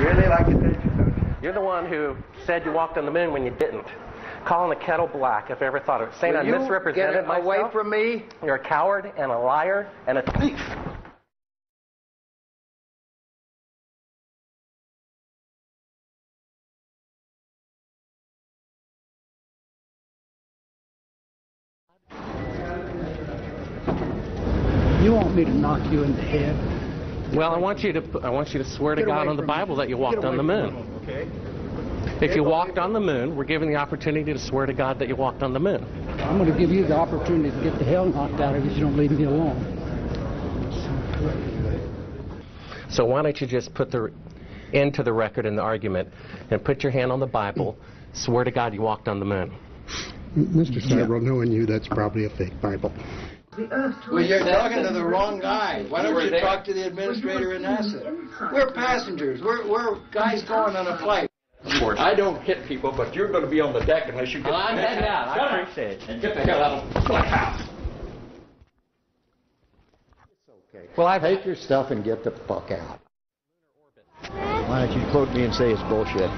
really like attention, don't you? You're the one who said you walked on the moon when you didn't. Calling the kettle black, if I ever thought of it. Saying I misrepresented myself. Away from me. You're a coward and a liar and a thief. You want me to knock you in the head? Well, I want you to swear to God on the Bible that you walked on the moon. Okay. If you walked on the moon, we're given the opportunity to swear to God that you walked on the moon. I'm going to give you the opportunity to get the hell knocked out of you if you don't leave me alone. So why don't you just put the end to the record in the argument and put your hand on the Bible, swear to God you walked on the moon. Mr. Seibel, knowing you, that's probably a fake Bible. Well, you're talking to the wrong guy. Why don't you talk to the administrator in NASA? We're passengers. We're guys going on a flight. I don't hit people, but you're going to be on the deck unless you get the I'm heading out. I appreciate it. And get the hell out of my house. Okay. Well, take your stuff and get the fuck out. Why don't you quote me and say it's bullshit?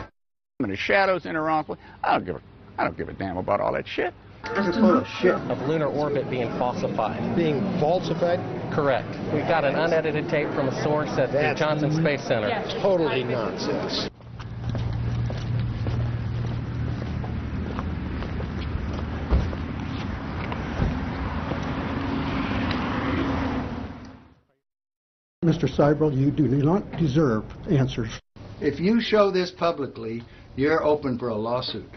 And the shadows in around. I don't give a damn about all that shit. You're full of shit. Of lunar orbit being falsified. Being falsified? Correct. We got an unedited tape from a source at the Johnson Space Center. Totally nonsense. Mr. Seibel, you do not deserve answers. If you show this publicly, you're open for a lawsuit.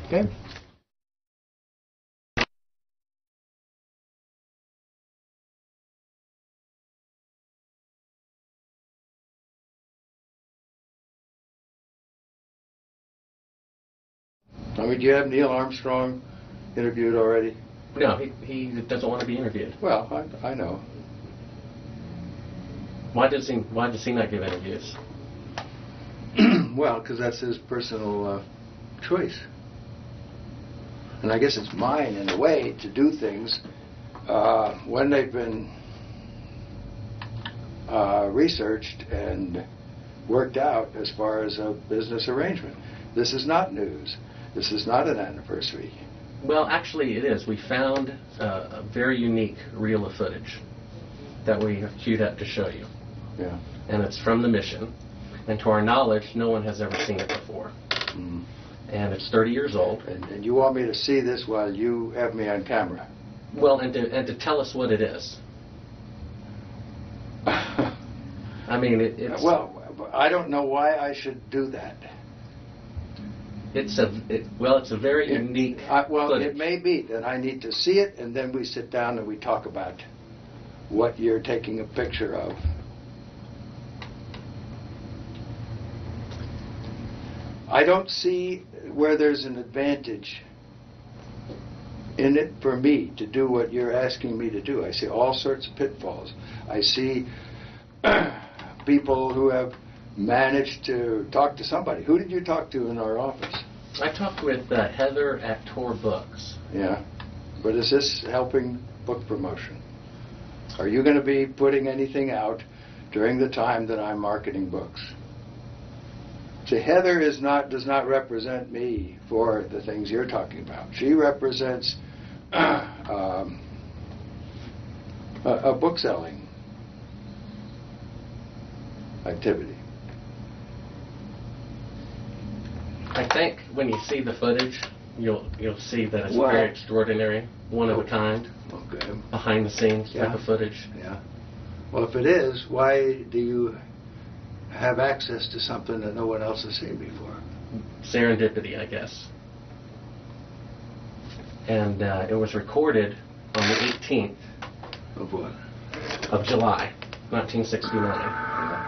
Okay? I mean, do you have Neil Armstrong interviewed already? No, he doesn't want to be interviewed. Well, I know. Why does he not give interviews? Well, because that's his personal choice. And I guess it's mine, in a way, to do things when they've been researched and worked out as far as a business arrangement. This is not news. This is not an anniversary. Well, actually it is. We found a very unique reel of footage that we have queued up to show you. Yeah. And it's from the mission. And to our knowledge, no one has ever seen it before. Mm. And it's 30 years old. And you want me to see this while you have me on camera? Well, and to tell us what it is. I mean, it's... Well, I don't know why I should do that. It's a very unique footage. It may be that I need to see it, and then we sit down and we talk about what you're taking a picture of. I don't see where there's an advantage in it for me to do what you're asking me to do. I see all sorts of pitfalls. I see people who have managed to talk to somebody. Who did you talk to in our office? I talked with Heather at Tor Books. Yeah, but is this helping book promotion? Are you going to be putting anything out during the time that I'm marketing books? See, Heather does not represent me for the things you're talking about. She represents a book selling activity. I think when you see the footage, you'll see that it's very extraordinary, one of a kind, behind the scenes type of footage. Yeah. Well, if it is, why do you have access to something that no one else has seen before? Serendipity, I guess. And it was recorded on the 18th of what? Of July, 1969.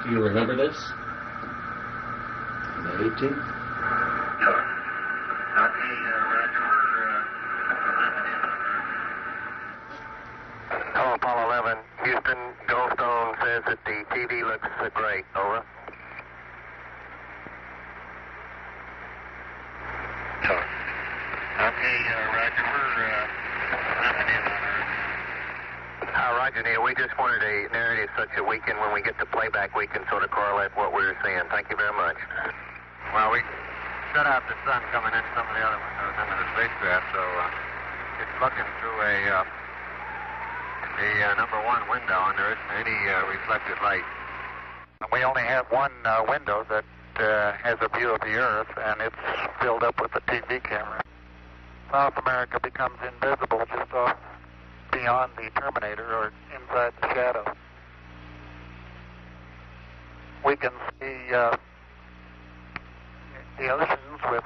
Do you remember this? The 18th? Hello, Apollo 11. Houston, Goldstone says that the TV looks great. Over. Sure. Okay, Roger. We're nothing in on Earth. How Roger, Neil. We just wanted a narrative such that we can, when we get the playback, we can sort of correlate what we're seeing. Thank you very much. Well, we shut out the sun coming in some of the other windows into the spacecraft, so it's looking through the number one window, and there isn't any reflected light. We only have one window that has a view of the Earth, and it's filled up with a TV camera. South America becomes invisible just off beyond the terminator or inside the shadow. We can see the oceans with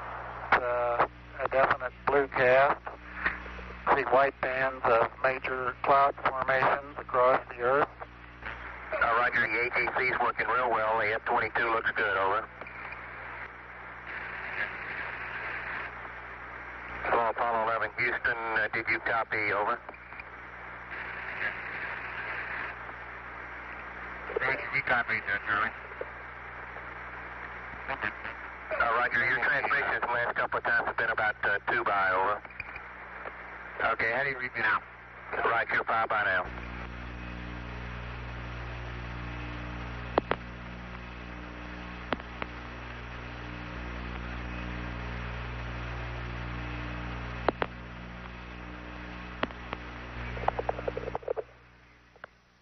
a definite blue cast, see white bands of major cloud formations across the Earth. Roger, the ATC's working real well. The F-22 looks good, over. Hello, Apollo 11, Houston, did you copy, over? ATC copied, Charlie. Roger, your transmissions the last couple of times have been about 2 by, over. Okay, how do you read me now? Right, you're 5 by now.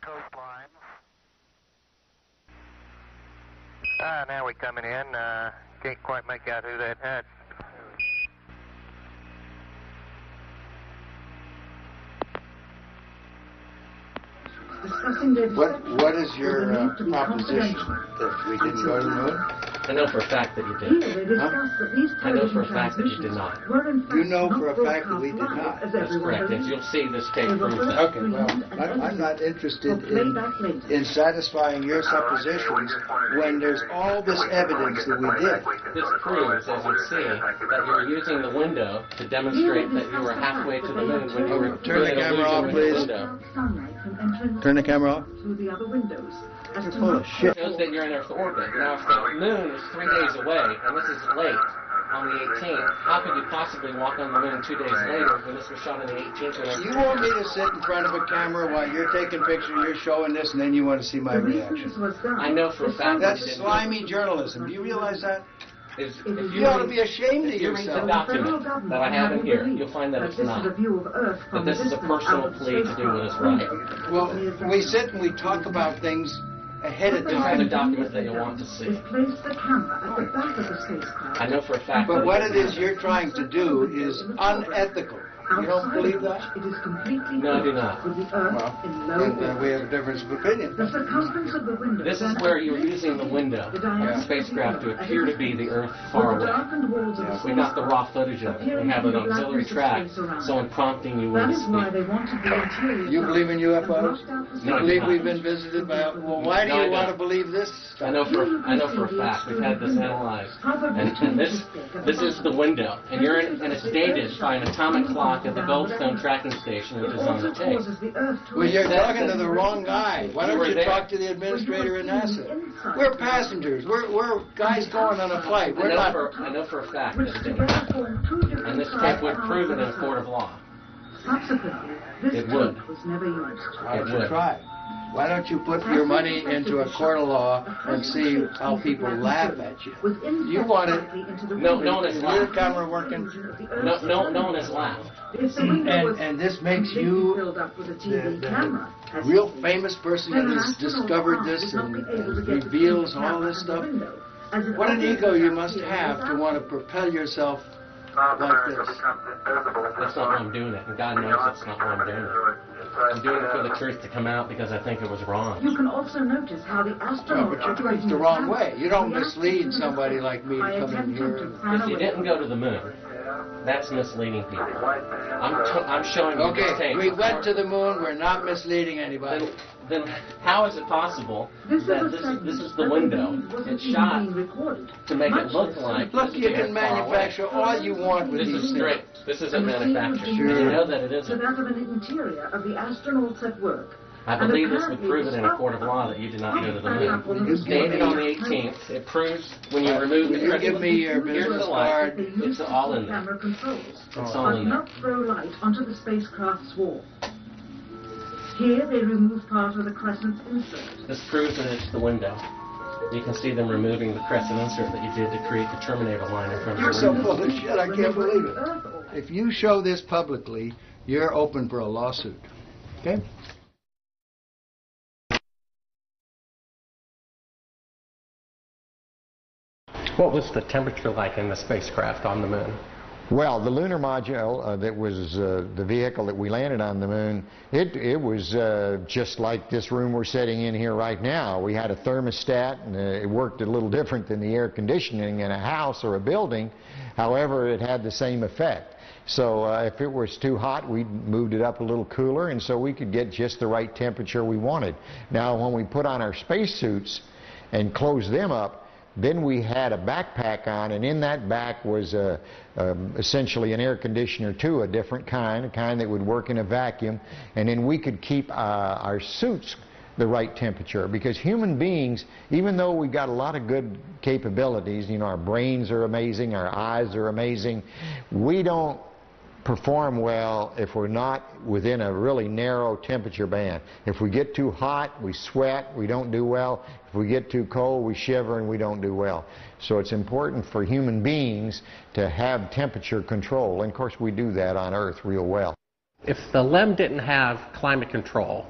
Coastline. Now we're coming in. Can't quite make out who that had. What is your proposition that we didn't go to the moon? I know for a fact that you did. Huh? I know for a fact that you did not. You know for a fact that we did not. That's correct. If you'll see, this tape proves that. Okay, well, I'm not interested in satisfying your suppositions when there's all this evidence that we did. This proves, as you see, that you were using the window to demonstrate that you were halfway to the moon when you were Turn the camera off, please. Turn the camera off. Through the other windows. Full of shit. It shows that you're in Earth's orbit. Now, if the moon is 3 days away, and this is late on the 18th, how could you possibly walk on the moon 2 days later when this was shot on the 18th? You want me to sit in front of a camera while you're taking pictures, you're showing this, and then you want to see my reaction? I know for a fact that That's slimy journalism. Do you realize that? if You ought to be ashamed of If you read the yourself. document that I have in here, you'll find that it's not. That this is a personal plea to do what is right. Well, we sit and we talk about things ahead of These are the time. documents that you'll want to see. Place the camera at the back of the spacecraft. I know for a fact But that what it is you're trying to do is unethical. You don't believe that? It is completely No, I do not. with the Earth Well, in low then we have a difference of opinion. The circumference of the window. This is where you're using the window of the spacecraft to appear to be the Earth far away. We got the raw footage of it. We have an auxiliary track, so in prompting you when That to is why speak. they wanted the interior. You believe in UFOs? No, I You do believe not. we've been visited by... Well, why do No, I you want to don't. believe this I stuff? know for a fact. We've had this analyzed. And this is the window. And it's dated by an atomic clock at the Goldstone tracking station, which is on the tape. Well, you're talking to the wrong guy. Why You don't were you there. talk to the administrator in NASA? We're passengers. We're guys going on a flight. We're not... I know for a fact that it did. And this tape would prove it in a court of law. Subsequently, this It would. tape was never used. Why don't It you would. try? Why don't you put your money into a court of law and see how people laugh at you? You want it... No one has Is your laughed. camera working? No one has laughed. And this makes you the real famous person that has discovered this and reveals all this stuff. What an ego you must have to want to propel yourself like this. That's not why I'm doing it, and God knows that's not why I'm doing it. I'm doing it for the truth to come out because I think it was wrong. You can also notice how the Well, astronaut but you're doing it the wrong way. You don't mislead somebody like me to come in here. If you didn't go to the moon, that's misleading people. I'm showing you this Okay, tape. we went to the moon. We're not misleading anybody. Then how is it possible that this is the window? It's shot to make it look like Look, this you is can far away. manufacture all you want with This these is things. straight. This isn't manufactured. Sure. You know that it to isn't. that of an interior of the astronauts at work. I believe this would prove it in a court of law that you did not go to the moon. It's dated on the 18th. It proves when you remove the Will you give me your Here's business the light. card? It's all in there. Camera controls, It's all but in there. not throw light onto the spacecraft's wall. Here they remove part of the crescent insert. This proves that it's the window. You can see them removing the crescent insert that you did to create the Terminator line in front of You're the so window. full of shit, I can't believe it. If you show this publicly, you're open for a lawsuit. Okay? What was the temperature like in the spacecraft on the moon? Well, the lunar module that was the vehicle that we landed on the moon, it was just like this room we're sitting in here right now. We had a thermostat, and it worked a little different than the air conditioning in a house or a building. However, it had the same effect. So if it was too hot, we moved it up a little cooler, and so we could get just the right temperature we wanted. Now, when we put on our spacesuits and closed them up, then we had a backpack on, and in that back was essentially an air conditioner too, a different kind, a kind that would work in a vacuum, and then we could keep our suits the right temperature, because human beings, even though we've got a lot of good capabilities, you know, our brains are amazing, our eyes are amazing, we don't perform well if we're not within a really narrow temperature band. If we get too hot, we sweat, we don't do well. If we get too cold, we shiver and we don't do well. So it's important for human beings to have temperature control, and of course we do that on Earth real well. If the LEM didn't have climate control,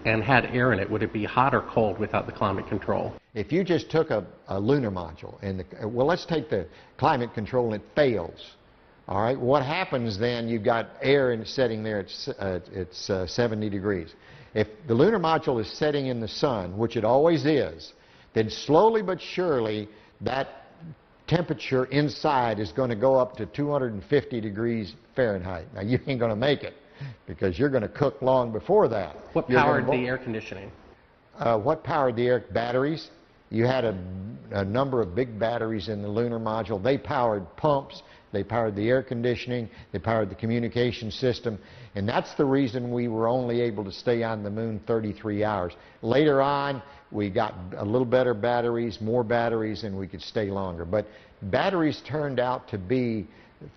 and had air in it, would it be hot or cold without the climate control? If you just took a lunar module, and well, let's take the climate control and it fails. All right, what happens then? You've got air sitting there, it's 70 degrees. If the lunar module is setting in the sun, which it always is, then slowly but surely that temperature inside is going to go up to 250 degrees Fahrenheit. Now, you ain't going to make it, because you're going to cook long before that. What powered the air conditioning? What powered the air? Batteries. You had a number of big batteries in the lunar module. They powered pumps. They powered the air conditioning, they powered the communication system, and that's the reason we were only able to stay on the moon 33 hours. Later on, we got a little better batteries, more batteries, and we could stay longer. But batteries turned out to be,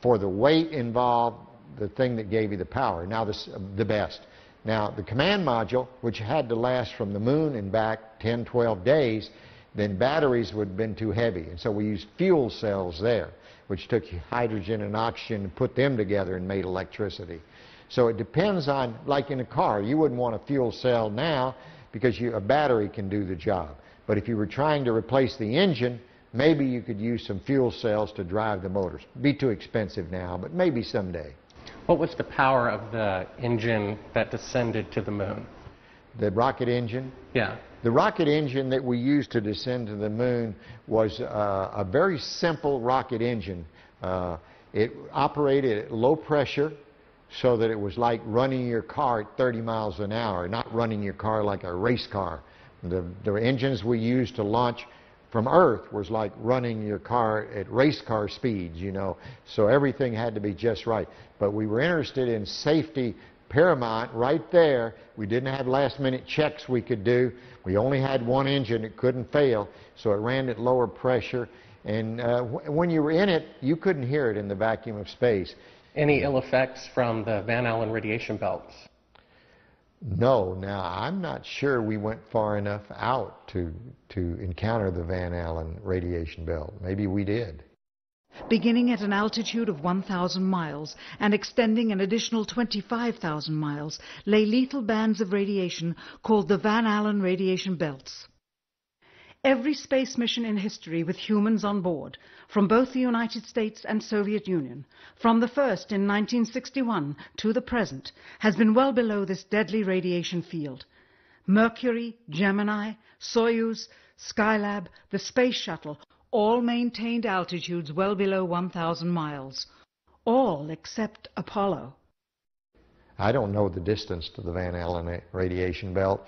for the weight involved, the thing that gave you the power. Now, the best. Now, the command module, which had to last from the moon and back 10, 12 days, then batteries would have been too heavy, and so we used fuel cells there, which took hydrogen and oxygen and put them together and made electricity. So it depends on, like in a car, you wouldn't want a fuel cell now because a battery can do the job. But if you were trying to replace the engine, maybe you could use some fuel cells to drive the motors. Be too expensive now, but maybe someday. What was the power of the engine that descended to the moon? The rocket engine? Yeah. The rocket engine that we used to descend to the moon was a very simple rocket engine. It operated at low pressure, so that it was like running your car at 30 miles an hour, not running your car like a race car. The engines we used to launch from Earth was like running your car at race car speeds, you know. So everything had to be just right. But we were interested in safety paramount right there. We didn't have last-minute checks we could do. We only had one engine. It couldn't fail, so it ran at lower pressure. And when you were in it, you couldn't hear it in the vacuum of space. Any ill effects from the Van Allen radiation belts? No. Now, I'm not sure we went far enough out to encounter the Van Allen radiation belt. Maybe we did. Beginning at an altitude of 1,000 miles and extending an additional 25,000 miles, lay lethal bands of radiation called the Van Allen radiation belts. Every space mission in history with humans on board, from both the United States and Soviet Union, from the first in 1961 to the present, has been well below this deadly radiation field. Mercury, Gemini, Soyuz, Skylab, the Space Shuttle, all maintained altitudes well below 1,000 miles. All except Apollo. I don't know the distance to the Van Allen radiation belt,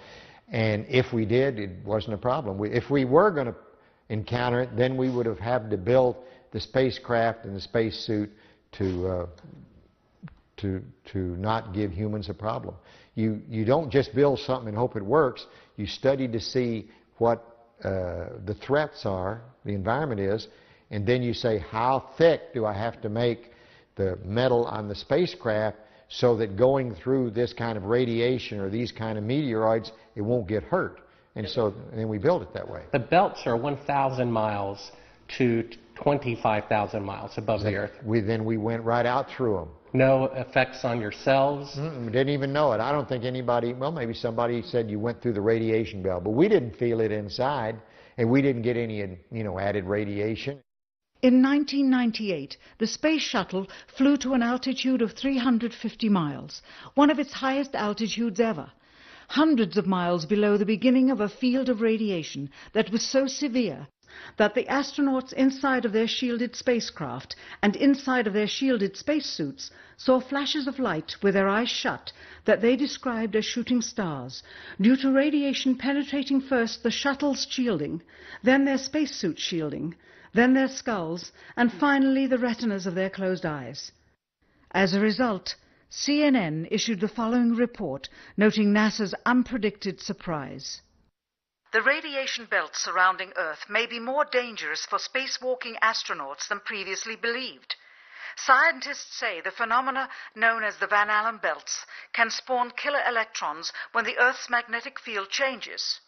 and if we did, it wasn't a problem. If we were going to encounter it, then we would have had to build the spacecraft and the spacesuit to not give humans a problem. You don't just build something and hope it works. You study to see what the threats are, the environment is, and then you say, how thick do I have to make the metal on the spacecraft so that going through this kind of radiation or these kind of meteoroids, it won't get hurt. And so then we build it that way. The belts are 1,000 miles to 25,000 miles above the Earth. Then we went right out through them. No effects on your cells? Didn't even know it. I don't think anybody, well, maybe somebody said you went through the radiation belt, but we didn't feel it inside, and we didn't get any, added radiation. In 1998, the space shuttle flew to an altitude of 350 miles, one of its highest altitudes ever, hundreds of miles below the beginning of a field of radiation that was so severe that the astronauts inside of their shielded spacecraft and inside of their shielded spacesuits saw flashes of light with their eyes shut that they described as shooting stars, due to radiation penetrating first the shuttle's shielding, then their spacesuit shielding, then their skulls, and finally the retinas of their closed eyes. As a result, CNN issued the following report noting NASA's unpredicted surprise. The radiation belt surrounding Earth may be more dangerous for spacewalking astronauts than previously believed. Scientists say the phenomena known as the Van Allen belts can spawn killer electrons when the Earth's magnetic field changes.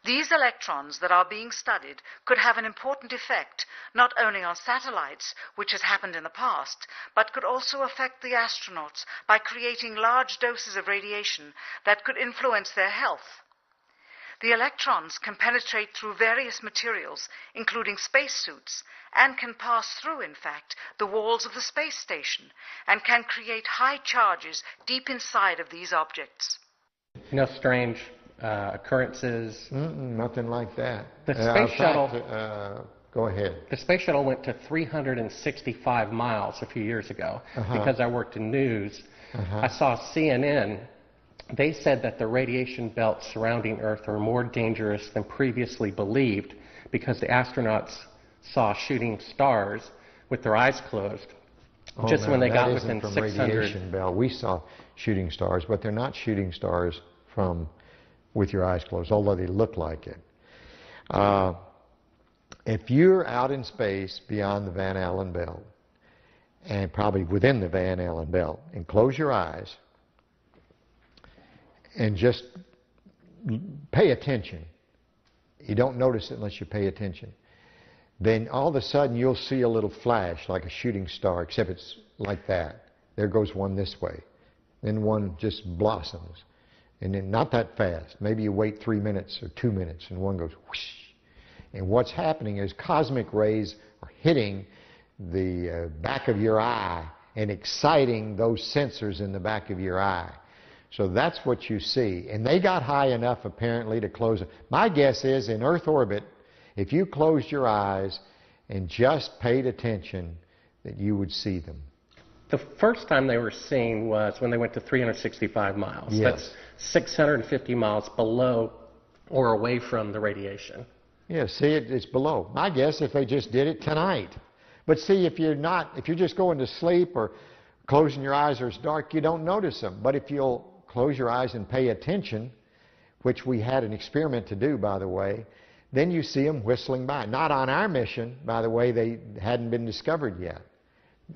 These electrons that are being studied could have an important effect not only on satellites, which has happened in the past, but could also affect the astronauts by creating large doses of radiation that could influence their health. The electrons can penetrate through various materials, including spacesuits, and can pass through, in fact, the walls of the space station, and can create high charges deep inside of these objects. No strange occurrences? Nothing like that. The space shuttle... go ahead. The space shuttle went to 365 miles a few years ago. Because I worked in news. I saw CNN. They said that the radiation belts surrounding Earth are more dangerous than previously believed because the astronauts saw shooting stars with their eyes closed just when they got within 600. Radiation belt. We saw shooting stars, but they're not shooting stars from with your eyes closed, although they look like it. If you're out in space beyond the Van Allen belt, and probably within the Van Allen belt, and close your eyes, and just pay attention. You don't notice it unless you pay attention. Then all of a sudden you'll see a little flash like a shooting star, except it's like that. There goes one this way. Then one just blossoms. And then not that fast. Maybe you wait 3 minutes or 2 minutes and one goes whoosh. And what's happening is cosmic rays are hitting the back of your eye and exciting those sensors in the back of your eye. So that's what you see. And they got high enough, apparently, to close it. My guess is, in Earth orbit, if you closed your eyes and just paid attention, that you would see them. The first time they were seen was when they went to 365 miles. Yes. That's 650 miles below or away from the radiation. Yeah, see, it's below. My guess, if they just did it tonight. But see, if you're just going to sleep or closing your eyes or it's dark, you don't notice them. But if you'll close your eyes and pay attention, which we had an experiment to do, by the way, then you see them whistling by. Not on our mission, by the way, they hadn't been discovered yet.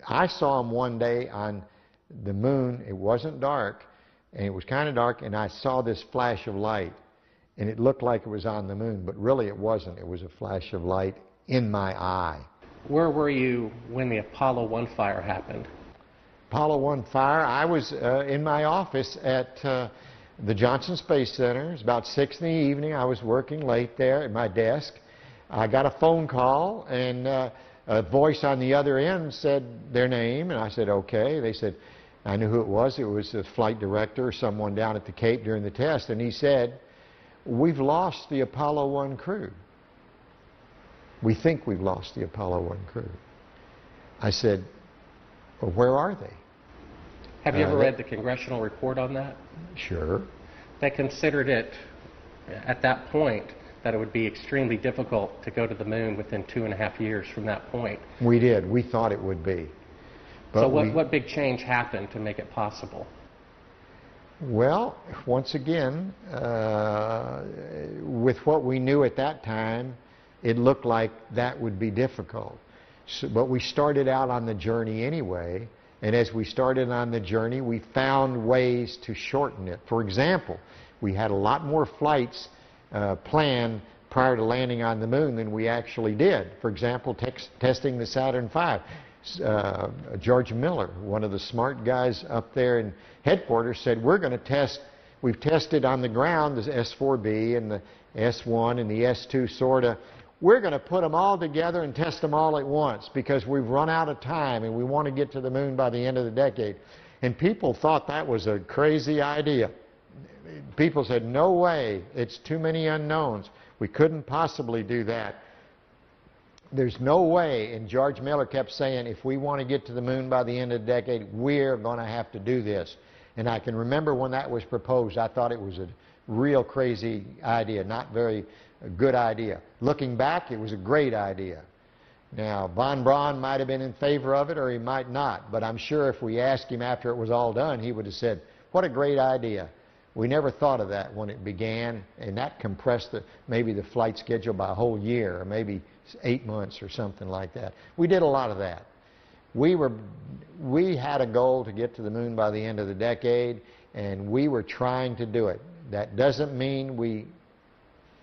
I saw them one day on the moon. It wasn't dark, and it was kind of dark, and I saw this flash of light, and it looked like it was on the moon, but really it wasn't. It was a flash of light in my eye. Where were you when the Apollo 1 fire happened? Apollo 1 fire, I was in my office at the Johnson Space Center. It was about 6 in the evening. I was working late there at my desk. I got a phone call, and a voice on the other end said their name, and I said, okay. They said, I knew who it was. It was the flight director or someone down at the Cape during the test, and he said, we've lost the Apollo 1 crew. We think we've lost the Apollo 1 crew. I said, well, where are they? Have you ever read the congressional report on that? Sure. They considered it, at that point, that it would be extremely difficult to go to the moon within 2.5 years from that point. We did. We thought it would be. But so what big change happened to make it possible? Well, once again, with what we knew at that time, it looked like that would be difficult. So, but we started out on the journey anyway, And as we started on the journey, we found ways to shorten it. For example, we had a lot more flights planned prior to landing on the moon than we actually did. For example, testing the Saturn V. George Miller, one of the smart guys up there in headquarters, said, we're going to test, we've tested on the ground the S4B and the S1 and the S2 sort of. We're going to put them all together and test them all at once because we've run out of time and we want to get to the moon by the end of the decade. And people thought that was a crazy idea. People said, no way, it's too many unknowns. We couldn't possibly do that. There's no way, and George Miller kept saying, if we want to get to the moon by the end of the decade, we're going to have to do this. And I can remember when that was proposed, I thought it was a real crazy idea, not very good idea. Looking back, it was a great idea. Now, von Braun might have been in favor of it or he might not, but I'm sure if we asked him after it was all done, he would have said, what a great idea. We never thought of that when it began, and that compressed maybe the flight schedule by a whole year or maybe 8 months or something like that. We did a lot of that. We had a goal to get to the moon by the end of the decade, and we were trying to do it. That doesn't mean we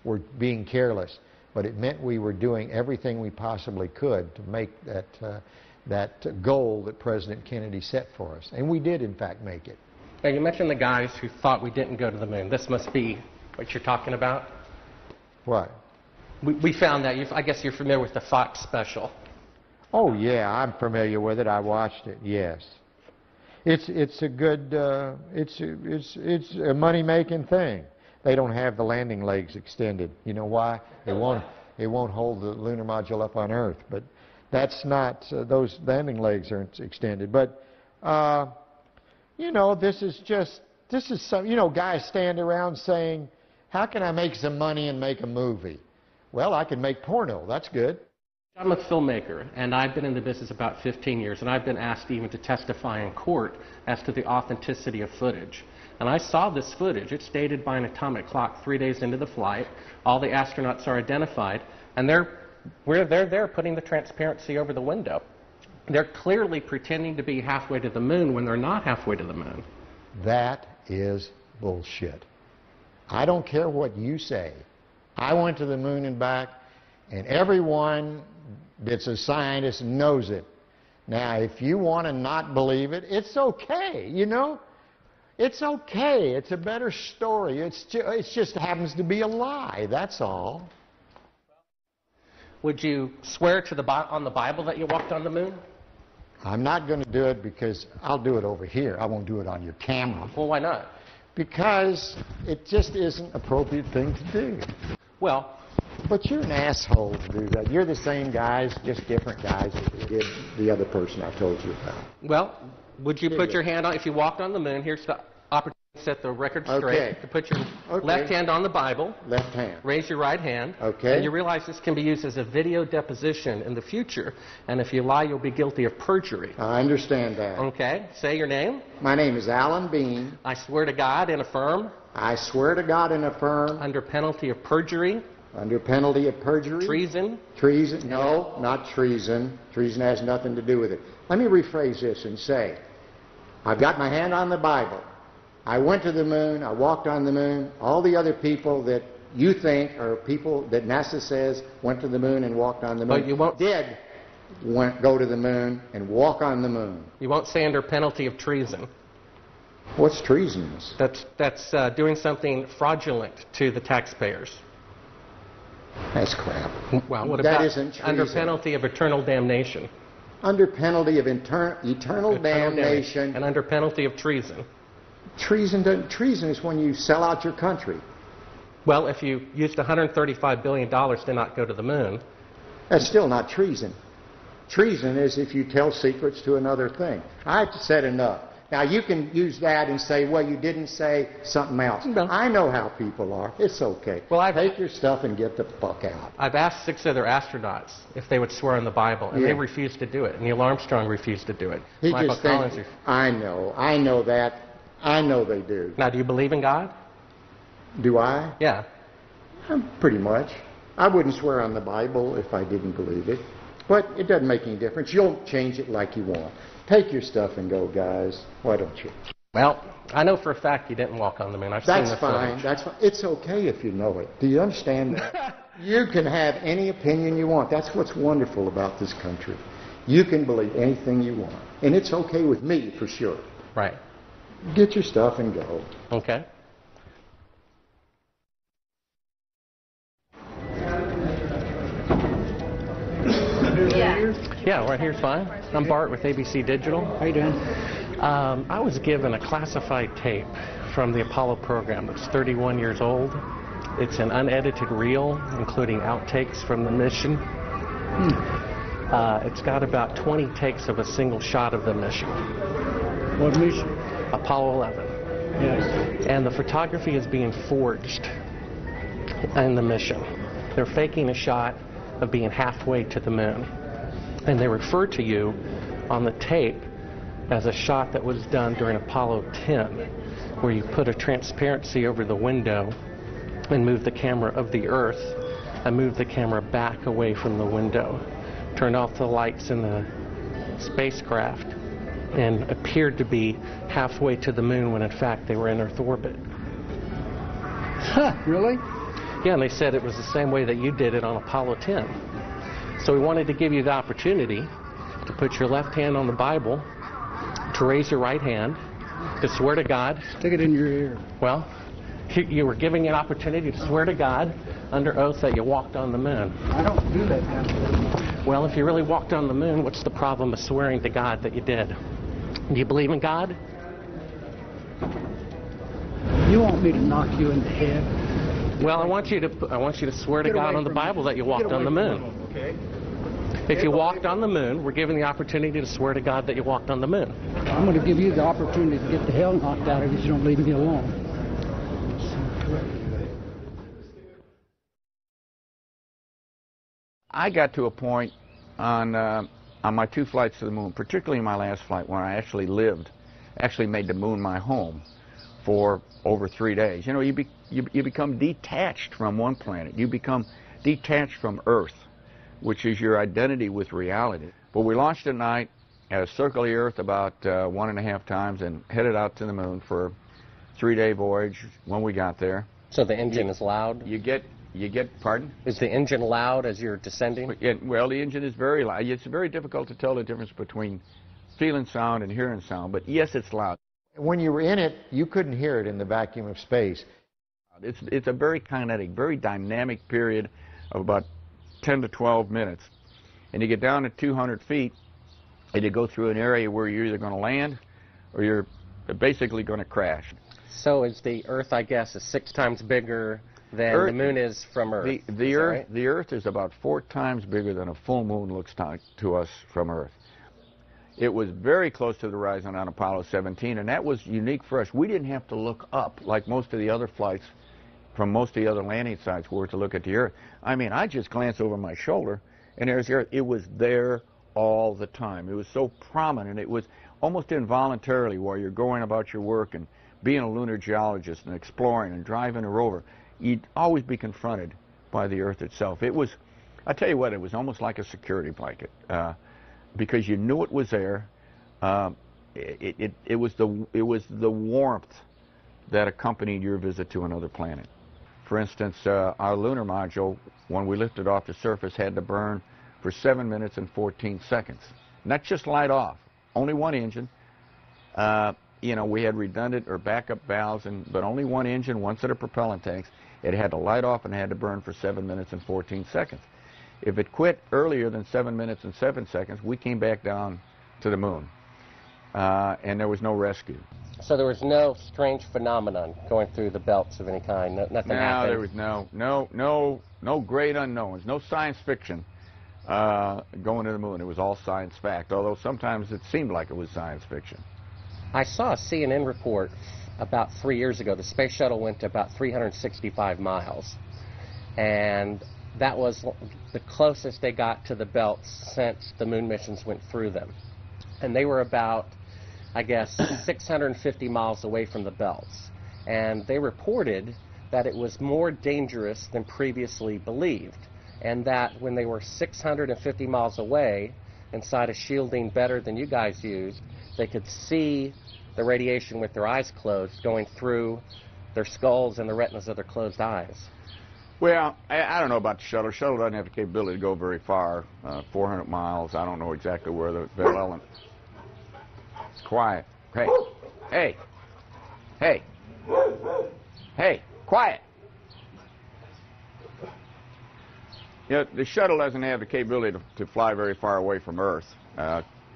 were being careless, but it meant we were doing everything we possibly could to make that goal that President Kennedy set for us. And we did, in fact, make it. Now, you mentioned the guys who thought we didn't go to the moon. This must be what you're talking about? What? We found that. I guess you're familiar with the Fox special. Oh, yeah, I'm familiar with it. I watched it, yes. It's a good, it's a money-making thing. They don't have the landing legs extended. You know why? It won't hold the lunar module up on Earth. But that's not, those landing legs aren't extended. But, you know, this is some, you know, guys stand around saying, how can I make some money and make a movie? Well, I can make porno. That's good. I'm a filmmaker, and I've been in the business about 15 years, and I've been asked even to testify in court as to the authenticity of footage. And I saw this footage. It's dated by an atomic clock 3 days into the flight. All the astronauts are identified, and they're there putting the transparency over the window. They're clearly pretending to be halfway to the moon when they're not halfway to the moon. That is bullshit. I don't care what you say. I went to the moon and back, and everyone that's a scientist knows it. Now, if you want to not believe it, it's okay, you know? It's okay. It's a better story. It just happens to be a lie, that's all. Would you swear to on the Bible that you walked on the moon? I'm not going to do it because I'll do it over here. I won't do it on your camera. Well, why not? Because it just isn't an appropriate thing to do. Well, but you're an asshole to do that. You're the same guys, just different guys that did the other person I told you about. Well, would you put your hand on, if you walked on the moon, here's the opportunity to set the record straight, to put your left hand on the Bible, left hand, raise your right hand, and you realize this can be used as a video deposition in the future, and if you lie, you'll be guilty of perjury. I understand that. Okay, say your name. My name is Alan Bean. I swear to God and affirm. I swear to God and affirm. Under penalty of perjury. Under penalty of perjury. Treason. Treason. No, not treason. Treason has nothing to do with it. Let me rephrase this and say, I've got my hand on the Bible. I went to the moon. I walked on the moon. All the other people that you think are people that NASA says went to the moon and walked on the moon but you won't go to the moon and walk on the moon. You won't say under penalty of treason. What's treasonous? That's doing something fraudulent to the taxpayers. That's crap. Well, what about isn't treason. Under penalty of eternal damnation? Under penalty of eternal damnation. And under penalty of treason? Treason is when you sell out your country. Well, if you used $135 billion to not go to the moon. That's still not treason. Treason is if you tell secrets to another thing. I've said enough. Now, you can use that and say, well, you didn't say something else. No. I know how people are. It's okay. Well, take your stuff and get the fuck out. I've asked 6 other astronauts if they would swear on the Bible, and they refused to do it. Neil Armstrong refused to do it. I know that. I know they do. Now, do you believe in God? Do I? Yeah. Pretty much. I wouldn't swear on the Bible if I didn't believe it. But it doesn't make any difference. You'll change it like you want. Take your stuff and go, guys. Why don't you? Well, I know for a fact you didn't walk on the moon. I've seen the That's fine. footage. That's fine. It's okay if you know it. Do you understand that? You can have any opinion you want. That's what's wonderful about this country. You can believe anything you want. And it's okay with me, for sure. Right. Get your stuff and go. Okay. Yeah, right here's fine. I'm Bart with ABC Digital. How you doing? I was given a classified tape from the Apollo program that's 31 years old. It's an unedited reel, including outtakes from the mission. It's got about 20 takes of a single shot of the mission. What mission? Apollo 11. Yes. And the photography is being forged in the mission. They're faking a shot of being halfway to the moon. And they refer to you on the tape as a shot that was done during Apollo 10, where you put a transparency over the window and move the camera of the Earth and move the camera back away from the window, turned off the lights in the spacecraft, and appeared to be halfway to the moon when in fact they were in Earth orbit. Huh, really? Yeah, and they said it was the same way that you did it on Apollo 10. So we wanted to give you the opportunity to put your left hand on the Bible, to raise your right hand, to swear to God. Stick it in your ear. Well, you were giving an opportunity to swear to God under oath that you walked on the moon. I don't do that kind of thing. Well, if you really walked on the moon, what's the problem of swearing to God that you did? Do you believe in God? You want me to knock you in the head? Well, I want you to swear to God on the Bible that you walked on the moon. Okay. If you walked on the moon, we're given the opportunity to swear to God that you walked on the moon. I'm going to give you the opportunity to get the hell knocked out of you if you don't leave me alone. I got to a point on my 2 flights to the moon, particularly my last flight, when I actually made the moon my home for over 3 days. You know, you become detached from one planet. You become detached from Earth, which is your identity with reality. But we launched at night, had a circle of the Earth about 1.5 times, and headed out to the moon for a 3-day voyage when we got there. So the engine is loud? You get, pardon? Is the engine loud as you're descending? Well, the engine is very loud. It's very difficult to tell the difference between feeling sound and hearing sound, but yes, it's loud. When you were in it, you couldn't hear it in the vacuum of space. It's a very kinetic, very dynamic period of about 10 to 12 minutes. And you get down to 200 feet, and you go through an area where you're either going to land or you're basically going to crash. So is the Earth, I guess, is 6 times bigger than the moon is from Earth? The Earth is about 4 times bigger than a full moon looks to us from Earth. It was very close to the horizon on Apollo 17, and that was unique for us. We didn't have to look up like most of the other flights from most of the other landing sites were to look at the Earth. I mean, I just glanced over my shoulder, and there's the Earth. It was there all the time. It was so prominent. It was almost involuntarily while you're going about your work and being a lunar geologist and exploring and driving a rover, you'd always be confronted by the Earth itself. It was, I tell you what, it was almost like a security blanket because you knew it was there. It was the warmth that accompanied your visit to another planet. For instance, our lunar module, when we lifted off the surface, had to burn for 7 minutes and 14 seconds. Not just light off, only one engine. You know, we had redundant or backup valves, but only one engine, one set of propellant tanks. It had to light off and had to burn for 7 minutes and 14 seconds. If it quit earlier than 7 minutes and 7 seconds, we came back down to the moon, and there was no rescue. So there was no strange phenomenon going through the belts of any kind. Nothing happened. There was no great unknowns, no science fiction going to the moon. It was all science fact, although sometimes it seemed like it was science fiction. I saw a CNN report about 3 years ago. The space shuttle went to about 365 miles, and that was the closest they got to the belts since the moon missions went through them. And they were about, I guess, 650 miles away from the belts. And they reported that it was more dangerous than previously believed, and that when they were 650 miles away, inside a shielding better than you guys used, they could see the radiation with their eyes closed going through their skulls and the retinas of their closed eyes. Well, I don't know about the shuttle. The shuttle doesn't have the capability to go very far, 400 miles. I don't know exactly where the Van Allen. Quiet. Hey. Hey. Hey. Hey. Quiet. You know, the shuttle doesn't have the capability to fly very far away from Earth,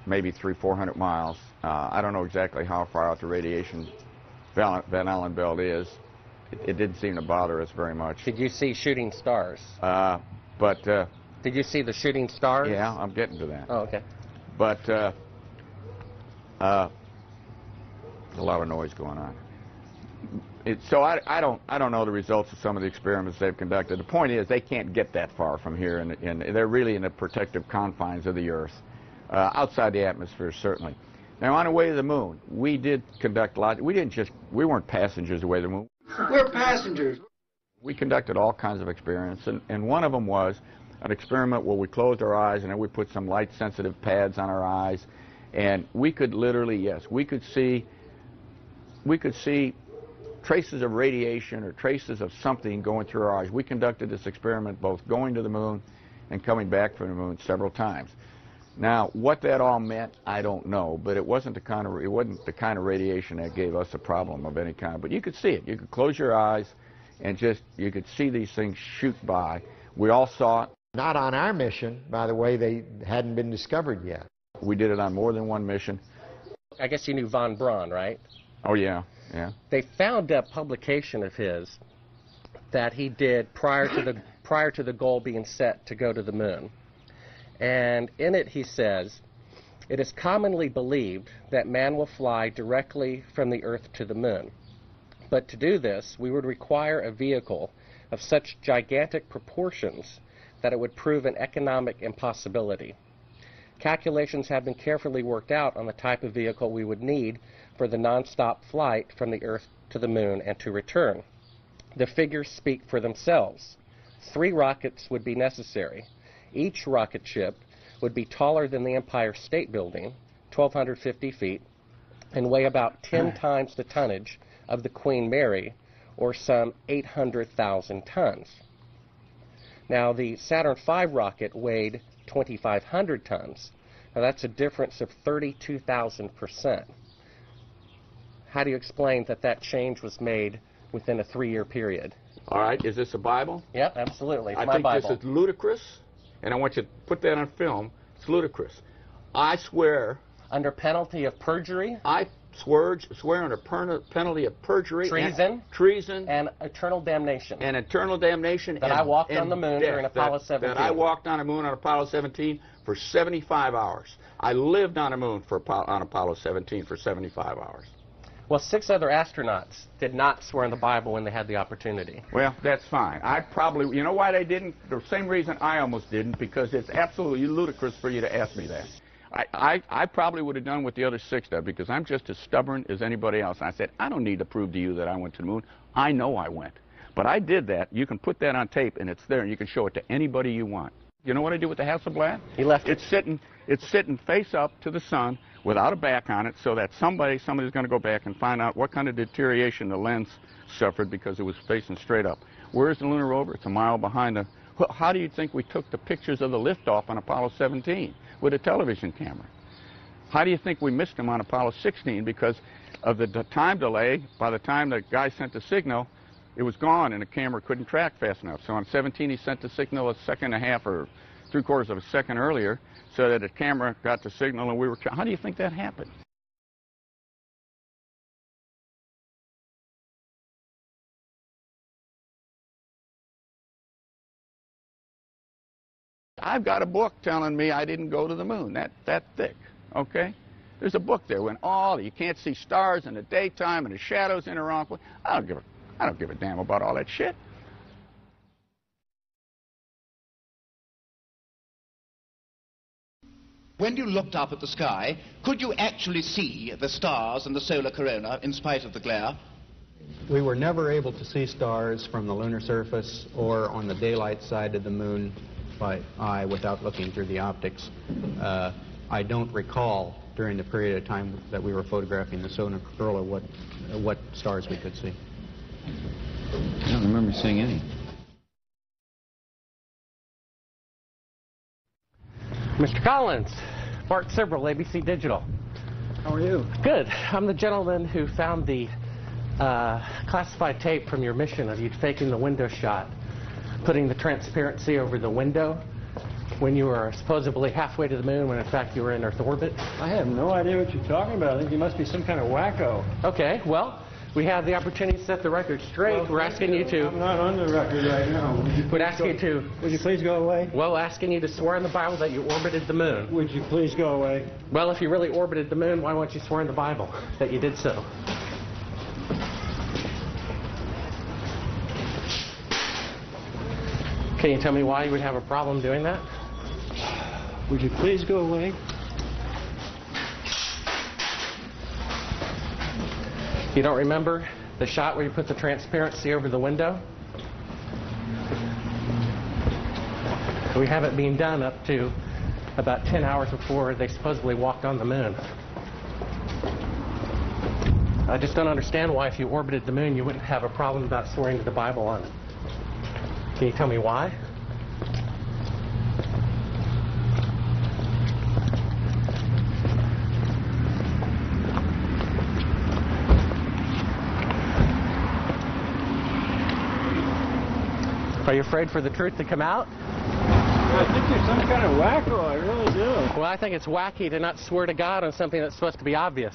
maybe 300-400 miles. I don't know exactly how far out the radiation Van Allen belt is. It didn't seem to bother us very much. Did you see shooting stars? Did you see the shooting stars? Yeah, I'm getting to that. Oh, okay. But there's a lot of noise going on. So I don't know the results of some of the experiments they've conducted. The point is they can't get that far from here, and they're really in the protective confines of the Earth, outside the atmosphere certainly. Now on the way to the moon, we did conduct a lot. We weren't passengers away to the moon. We're passengers. We conducted all kinds of experiments, and one of them was an experiment where we closed our eyes and then we put some light-sensitive pads on our eyes, and we could literally, yes, we could see traces of radiation or traces of something going through our eyes. We conducted this experiment both going to the moon and coming back from the moon several times. Now, what that all meant, I don't know, but it wasn't the kind of radiation that gave us a problem of any kind. But you could see it. You could close your eyes and you could see these things shoot by. We all saw it. Not on our mission, by the way. They hadn't been discovered yet. We did it on more than one mission. I guess you knew von Braun, right? Oh, yeah, yeah. They found a publication of his that he did prior to the goal being set to go to the moon. And in it he says, "It is commonly believed that man will fly directly from the Earth to the moon. But to do this, we would require a vehicle of such gigantic proportions that it would prove an economic impossibility. Calculations have been carefully worked out on the type of vehicle we would need for the non-stop flight from the Earth to the moon and to return. The figures speak for themselves. 3 rockets would be necessary. Each rocket ship would be taller than the Empire State Building, 1,250 feet, and weigh about 10 times the tonnage of the Queen Mary, or some 800,000 tons. Now, the Saturn V rocket weighed 2,500 tons. Now, that's a difference of 32,000%. How do you explain that change was made within a 3-year period? All right, is this a Bible? Yep, absolutely. It's I my think Bible. This is ludicrous, and I want you to put that on film. It's ludicrous. I swear... Under penalty of perjury? I swear under penalty of perjury... Treason. And eternal damnation. And eternal damnation. That I walked on the moon during Apollo 17. That I walked on the moon on Apollo 17 for 75 hours. I lived on the moon on Apollo 17 for 75 hours. Well, 6 other astronauts did not swear in the Bible when they had the opportunity. Well, that's fine. I probably, you know why they didn't? The same reason I almost didn't, because it's absolutely ludicrous for you to ask me that. I probably would have done what the other 6 did, because I'm just as stubborn as anybody else. And I said, I don't need to prove to you that I went to the moon. I know I went. But I did that. You can put that on tape, and it's there, and you can show it to anybody you want. You know what I did with the Hasselblad? He left it. It's sitting face up to the sun without a back on it, so that somebody's going to go back and find out what kind of deterioration the lens suffered because it was facing straight up. Where's the lunar rover? It's a mile behind the... How do you think we took the pictures of the liftoff on Apollo 17 with a television camera? How do you think we missed them on Apollo 16 because of the time delay? By the time the guy sent the signal, it was gone and the camera couldn't track fast enough. So on 17 he sent the signal a second and a half or 3/4 of a second earlier so that the camera got the signal and we were... How do you think that happened? I've got a book telling me I didn't go to the moon, that thick, okay? There's a book there when you can't see stars in the daytime and the shadows in the wrong place. I don't give a damn about all that shit. When you looked up at the sky, could you actually see the stars and the solar corona in spite of the glare? We were never able to see stars from the lunar surface or on the daylight side of the moon by eye without looking through the optics. I don't recall during the period of time that we were photographing the solar corona what stars we could see. I don't remember seeing any. Mr. Collins, Bart Sibrel, ABC Digital. How are you? Good. I'm the gentleman who found the classified tape from your mission of you faking the window shot, putting the transparency over the window when you were supposedly halfway to the moon when in fact you were in Earth orbit. I have no idea what you're talking about. I think you must be some kind of wacko. Okay, well, we have the opportunity to set the record straight. Well, we're asking you to... I'm not on the record right now. Would you please go away? Well, asking you to swear in the Bible that you orbited the moon. Would you please go away? Well, if you really orbited the moon, why won't you swear in the Bible that you did so? Can you tell me why you would have a problem doing that? Would you please go away? You don't remember the shot where you put the transparency over the window? We have it being done up to about 10 hours before they supposedly walked on the moon. I just don't understand why if you orbited the moon you wouldn't have a problem about swearing to the Bible on it. Can you tell me why? Are you afraid for the truth to come out? I think you're some kind of wacko, I really do. Well, I think it's wacky to not swear to God on something that's supposed to be obvious.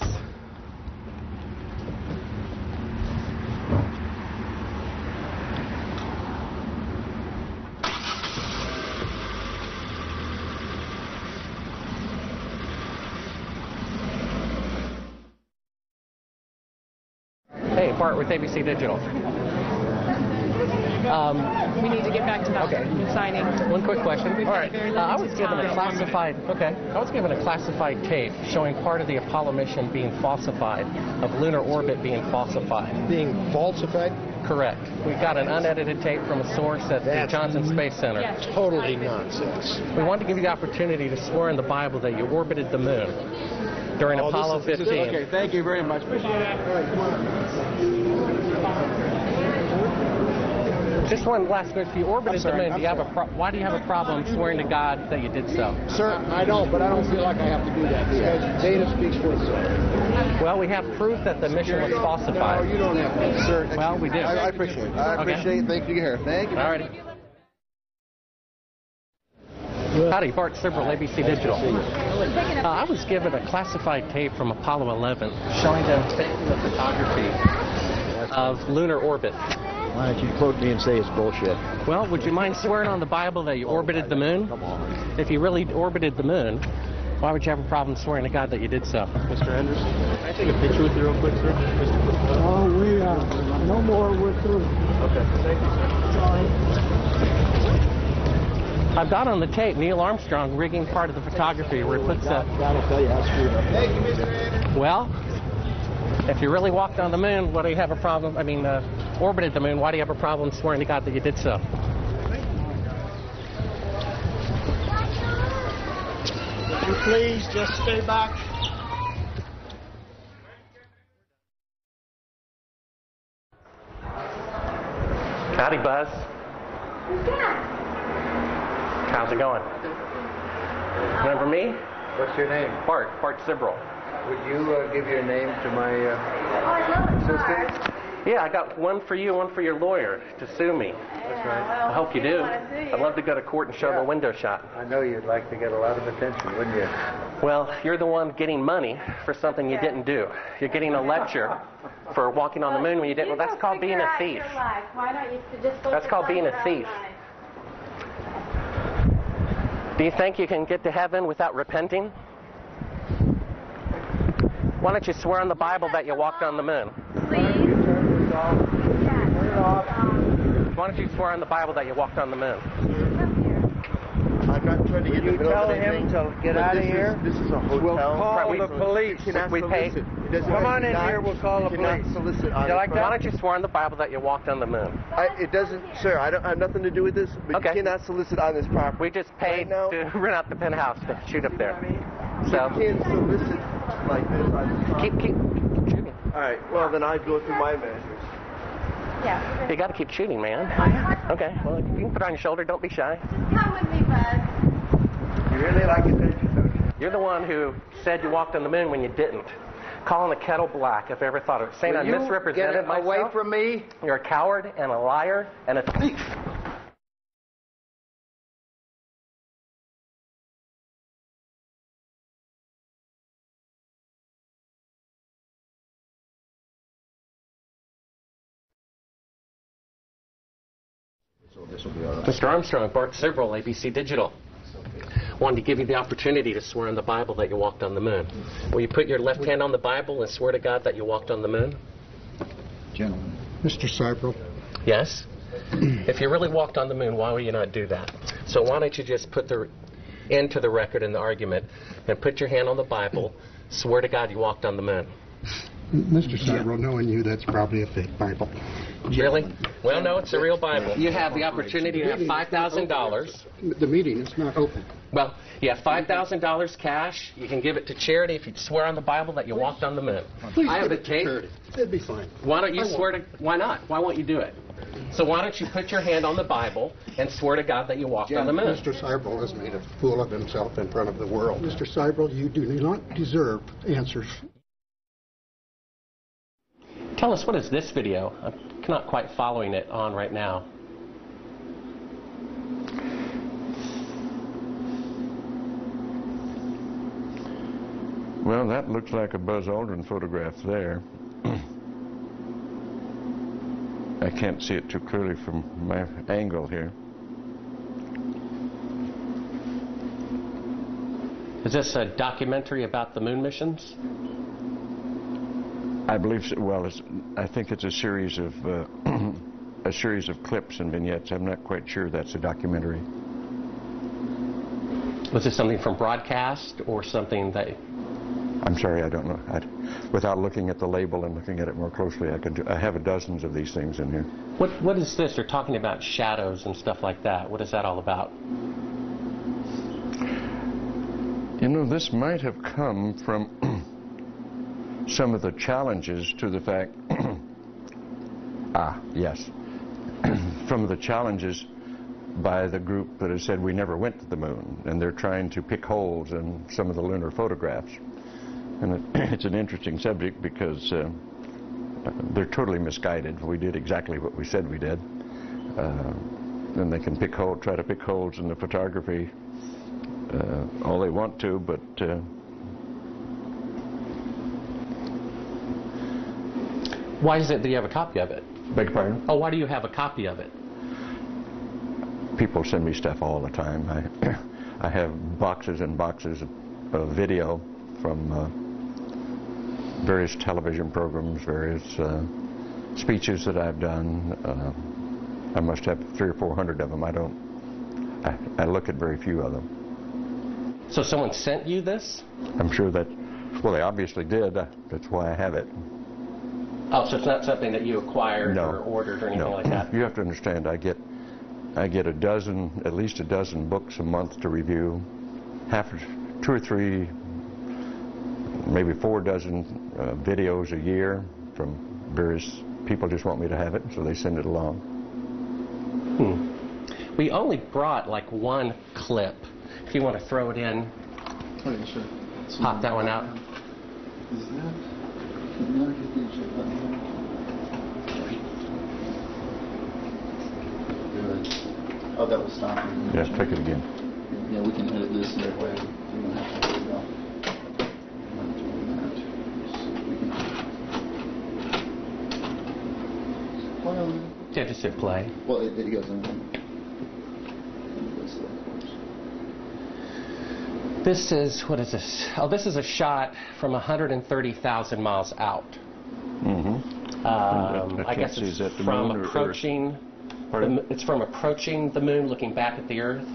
Hey, Bart with ABC Digital. We need to get back to that signing. One quick question. All right. I was given a classified. I was given a classified tape showing part of the Apollo mission being falsified, of lunar orbit being falsified. Being falsified? Correct. We got an unedited tape from a source at the Johnson Space Center. Yes. Totally nonsense. We wanted to give you the opportunity to swear in the Bible that you orbited the moon during Apollo 15. Okay, thank you very much. Appreciate it. All right, come on. Just one last question. If you orbited the moon, why do you have a problem swearing to God that you did so? Sir, I don't, but I don't feel like I have to do that because data speaks for itself. Well, we have proof that the mission was falsified. No, you don't have to. Sir, well, we do. I appreciate it. I appreciate it. Thank you here. Thank you. All righty. Howdy, Bart Sibrel, ABC Digital. I was given a classified tape from Apollo 11 showing them taking the photography of lunar orbit. Why don't you quote me and say it's bullshit? Well, would you mind swearing on the Bible that you orbited the moon? Come on. If you really orbited the moon, why would you have a problem swearing to God that you did so? Mr. Henderson, can I take a picture with you real quick, sir? Oh, we no more. We're through. Okay, thank you, sir. Sorry. I've got on the tape Neil Armstrong rigging part of the photography where he puts God will tell you how screwed up. Thank you, Mr. Anderson. Well, if you really walked on the moon, what do you have a problem? Orbited the moon, why do you have a problem swearing to God that you did so? Would you please just stay back? Howdy, Buzz. How's it going? Remember me? What's your name? Bart Sibrel. Would you give your name to my assistant? Yeah, I got one for you, one for your lawyer to sue me. That's right. I hope you do. I'd love to go to court and show the window shot. I know you'd like to get a lot of attention, wouldn't you? Well, you're the one getting money for something you didn't do. You're getting a lecture for walking on the moon when you didn't. Well, that's called being a thief. That's called being a thief. Do you think you can get to heaven without repenting? Why don't you swear on the Bible that you walked on the moon? Why don't you swear on the Bible that you walked on the moon? I'm not trying to get in the middle of anything. to get out of here? This is a hotel. We'll call the police. We pay. Come on in here, we'll call the police. Solicit you like that? Why don't you swear on the Bible that you walked on the moon? It doesn't, sir, I don't have nothing to do with this, but you cannot solicit on this property. We just paid to rent out the penthouse to shoot up there. So you can't solicit like this on this property. Keep shooting. All right, well, then I go through my measures. Yeah. You got to keep shooting, man. Okay, well, you can put it on your shoulder. Don't be shy. Come with me, Buzz. You really like attention, don't you? You're the one who said you walked on the moon when you didn't. Calling the kettle black, if I ever thought of it. Saying I misrepresented myself. Away from me. You're a coward and a liar and a thief. Mr. Armstrong, Bart Sibrel, ABC Digital. Wanted to give you the opportunity to swear on the Bible that you walked on the moon. Will you put your left hand on the Bible and swear to God that you walked on the moon? Gentlemen. Mr. Seibel. Yes? If you really walked on the moon, why would you not do that? So why don't you just put the end to the record in the argument and put your hand on the Bible, swear to God you walked on the moon. Mr. Seibel, knowing you, that's probably a fake Bible. Really? Well, no, it's a real Bible. You have the opportunity to have $5,000. The meeting is not open. Well, you have $5,000 cash. You can give it to charity if you swear on the Bible that you walked on the moon. Please I have give a it to tape. charity. It'd be fine. Why don't you swear to... Why not? Why won't you do it? So why don't you put your hand on the Bible and swear to God that you walked on the moon? Mr. Seibel has made a fool of himself in front of the world. Mr. Seibel, you do not deserve answers. Tell us, what is this video? I'm not quite following it on right now. Well, that looks like a Buzz Aldrin photograph there. I can't see it too clearly from my angle here. Is this a documentary about the moon missions? I believe so. Well, I think it's a series of clips and vignettes. I'm not quite sure that's a documentary. Was this something from broadcast or something that... I'm sorry, I don't know. Without looking at the label and looking at it more closely, I have dozens of these things in here. What is this? They're talking about shadows and stuff like that. What is that all about? You know, this might have come from some of the challenges to the fact, from the challenges by the group that has said we never went to the moon, and they're trying to pick holes in some of the lunar photographs. And it's an interesting subject because they're totally misguided. We did exactly what we said we did. And they can try to pick holes in the photography all they want to, but why is it that you have a copy of it? Beg your pardon? Oh, why do you have a copy of it? People send me stuff all the time. I have boxes and boxes of video from various television programs, various speeches that I've done. I must have 300 or 400 of them. I look at very few of them. So someone sent you this? I'm sure that, well, they obviously did. That's why I have it. Oh, so it's not something that you acquired or ordered or anything like that? You have to understand, I get at least a dozen books a month to review, 2 or 3, maybe 4 dozen videos a year from various people. Just want me to have it, so they send it along. We only brought like one clip. If you want to throw it in, Sure. pop that one out. Is that? Good. Oh, that was stopping. Yes, take it again. Yeah, we can edit this that way. We don't have to worry about. Yeah, just hit play. Well, it goes in. This is, what is this? Oh, this is a shot from 130,000 miles out. I guess it's from approaching. It's from approaching the moon, looking back at the Earth.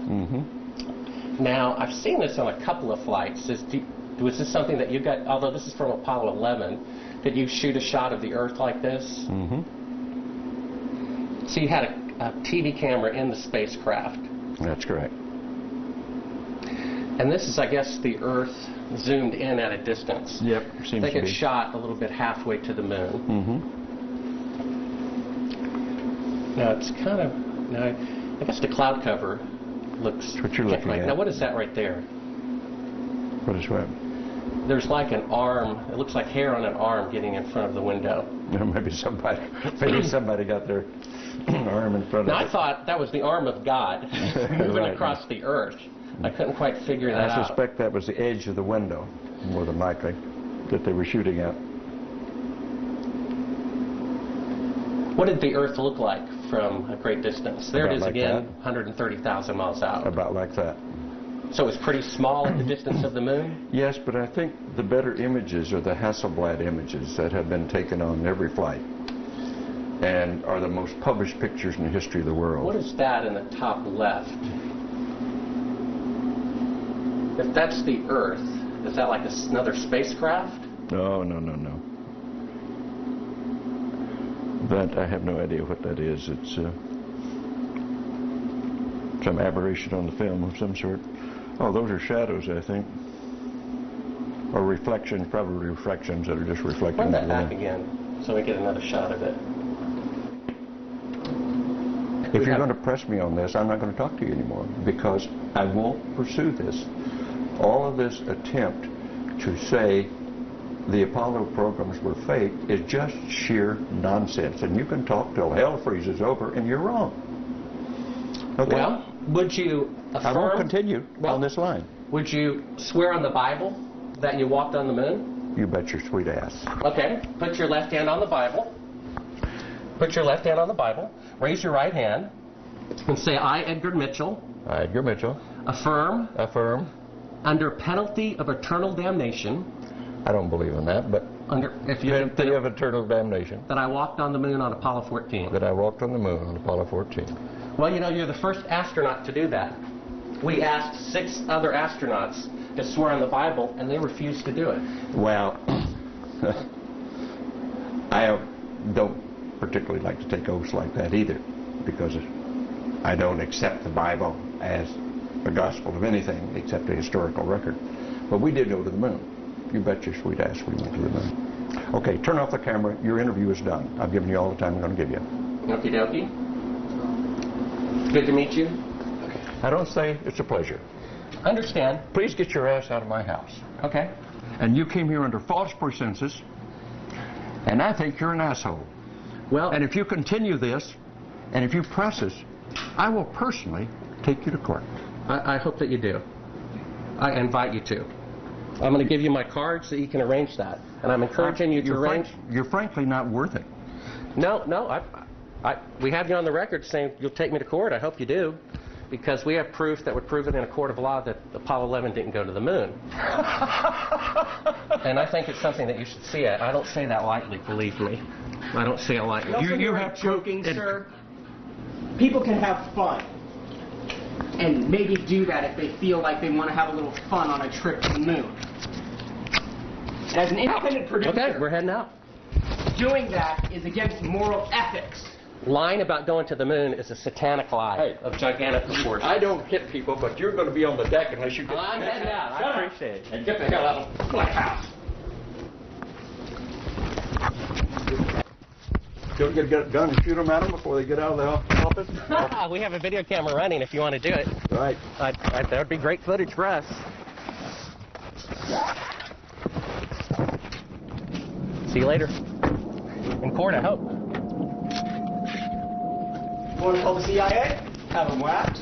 Now, I've seen this on a couple of flights. Was this something that you got, although this is from Apollo 11, did you shoot a shot of the Earth like this? Mm-hmm. So you had a TV camera in the spacecraft. That's correct. And this is, I guess, the Earth zoomed in at a distance. Yep, seems to be. I think it's shot a little bit halfway to the moon. Mm-hmm. Now, it's kind of, now, I guess the cloud cover looks... That's what you're looking at. Now, what is that right there? What is what? There's like an arm, it looks like hair on an arm getting in front of the window. Maybe somebody got their arm in front of it. Now, I thought that was the arm of God moving across the Earth. I couldn't quite figure that out. I suspect that was the edge of the window, more than likely, that they were shooting at. What did the Earth look like from a great distance? There it is like again, that. 130,000 miles out. About like that. So it's pretty small at the distance of the moon? Yes, but I think the better images are the Hasselblad images that have been taken on every flight and are the most published pictures in the history of the world. What is that in the top left? If that's the Earth, is that like another spacecraft? No. That, I have no idea what that is. It's some aberration on the film of some sort. Oh, those are shadows, I think. Or reflections, probably reflections that are just reflecting. Run that back again so we get another shot of it. If you're going to press me on this, I'm not going to talk to you anymore because I won't pursue this. All of this attempt to say the Apollo programs were fake is just sheer nonsense. And you can talk till hell freezes over and you're wrong. Okay? Well, would you affirm... I won't continue on this line. Would you swear on the Bible that you walked on the moon? You bet your sweet ass. Okay. Put your left hand on the Bible. Put your left hand on the Bible. Raise your right hand. And say, I, Edgar Mitchell. I, Edgar Mitchell. Affirm. Affirm. Under penalty of eternal damnation. I don't believe in that, but... Penalty of eternal damnation. That I walked on the moon on Apollo 14. That I walked on the moon on Apollo 14. Well, you know, you're the first astronaut to do that. We asked 6 other astronauts to swear on the Bible, and they refused to do it. Well, I don't particularly like to take oaths like that either, because I don't accept the Bible as the gospel of anything except a historical record. But we did go to the moon. You bet your sweet ass we went to the moon. Okay, turn off the camera. Your interview is done. I've given you all the time I'm going to give you. Okie dokie. Good to meet you. I don't say it's a pleasure. Understand. Please get your ass out of my house. Okay. And you came here under false pretenses, and I think you're an asshole. Well, and if you continue this, and if you press this, I will personally take you to court. I hope that you do. I invite you to. I'm going to give you my card so you can arrange that. And I'm encouraging you to arrange... You're frankly not worth it. No, we have you on the record saying you'll take me to court. I hope you do. Because we have proof that would prove it in a court of law that Apollo 11 didn't go to the moon. And I think it's something that you should see. I don't say that lightly, believe me. I don't say it lightly. You have joking, sir. People can have fun. And maybe do that if they feel like they want to have a little fun on a trip to the moon. And as an independent producer... Okay, we're heading out. Doing that is against moral ethics. Lying about going to the moon is a satanic lie of gigantic proportions. I don't hit people, but you're going to be on the deck unless you get... I'm heading out. I appreciate it. And get the hell out of the black house. Don't get a gun and shoot them at them before they get out of the office? We have a video camera running if you want to do it. Right. That would be great footage for us. See you later. In court, I hope. Want to call the CIA? Have them whacked.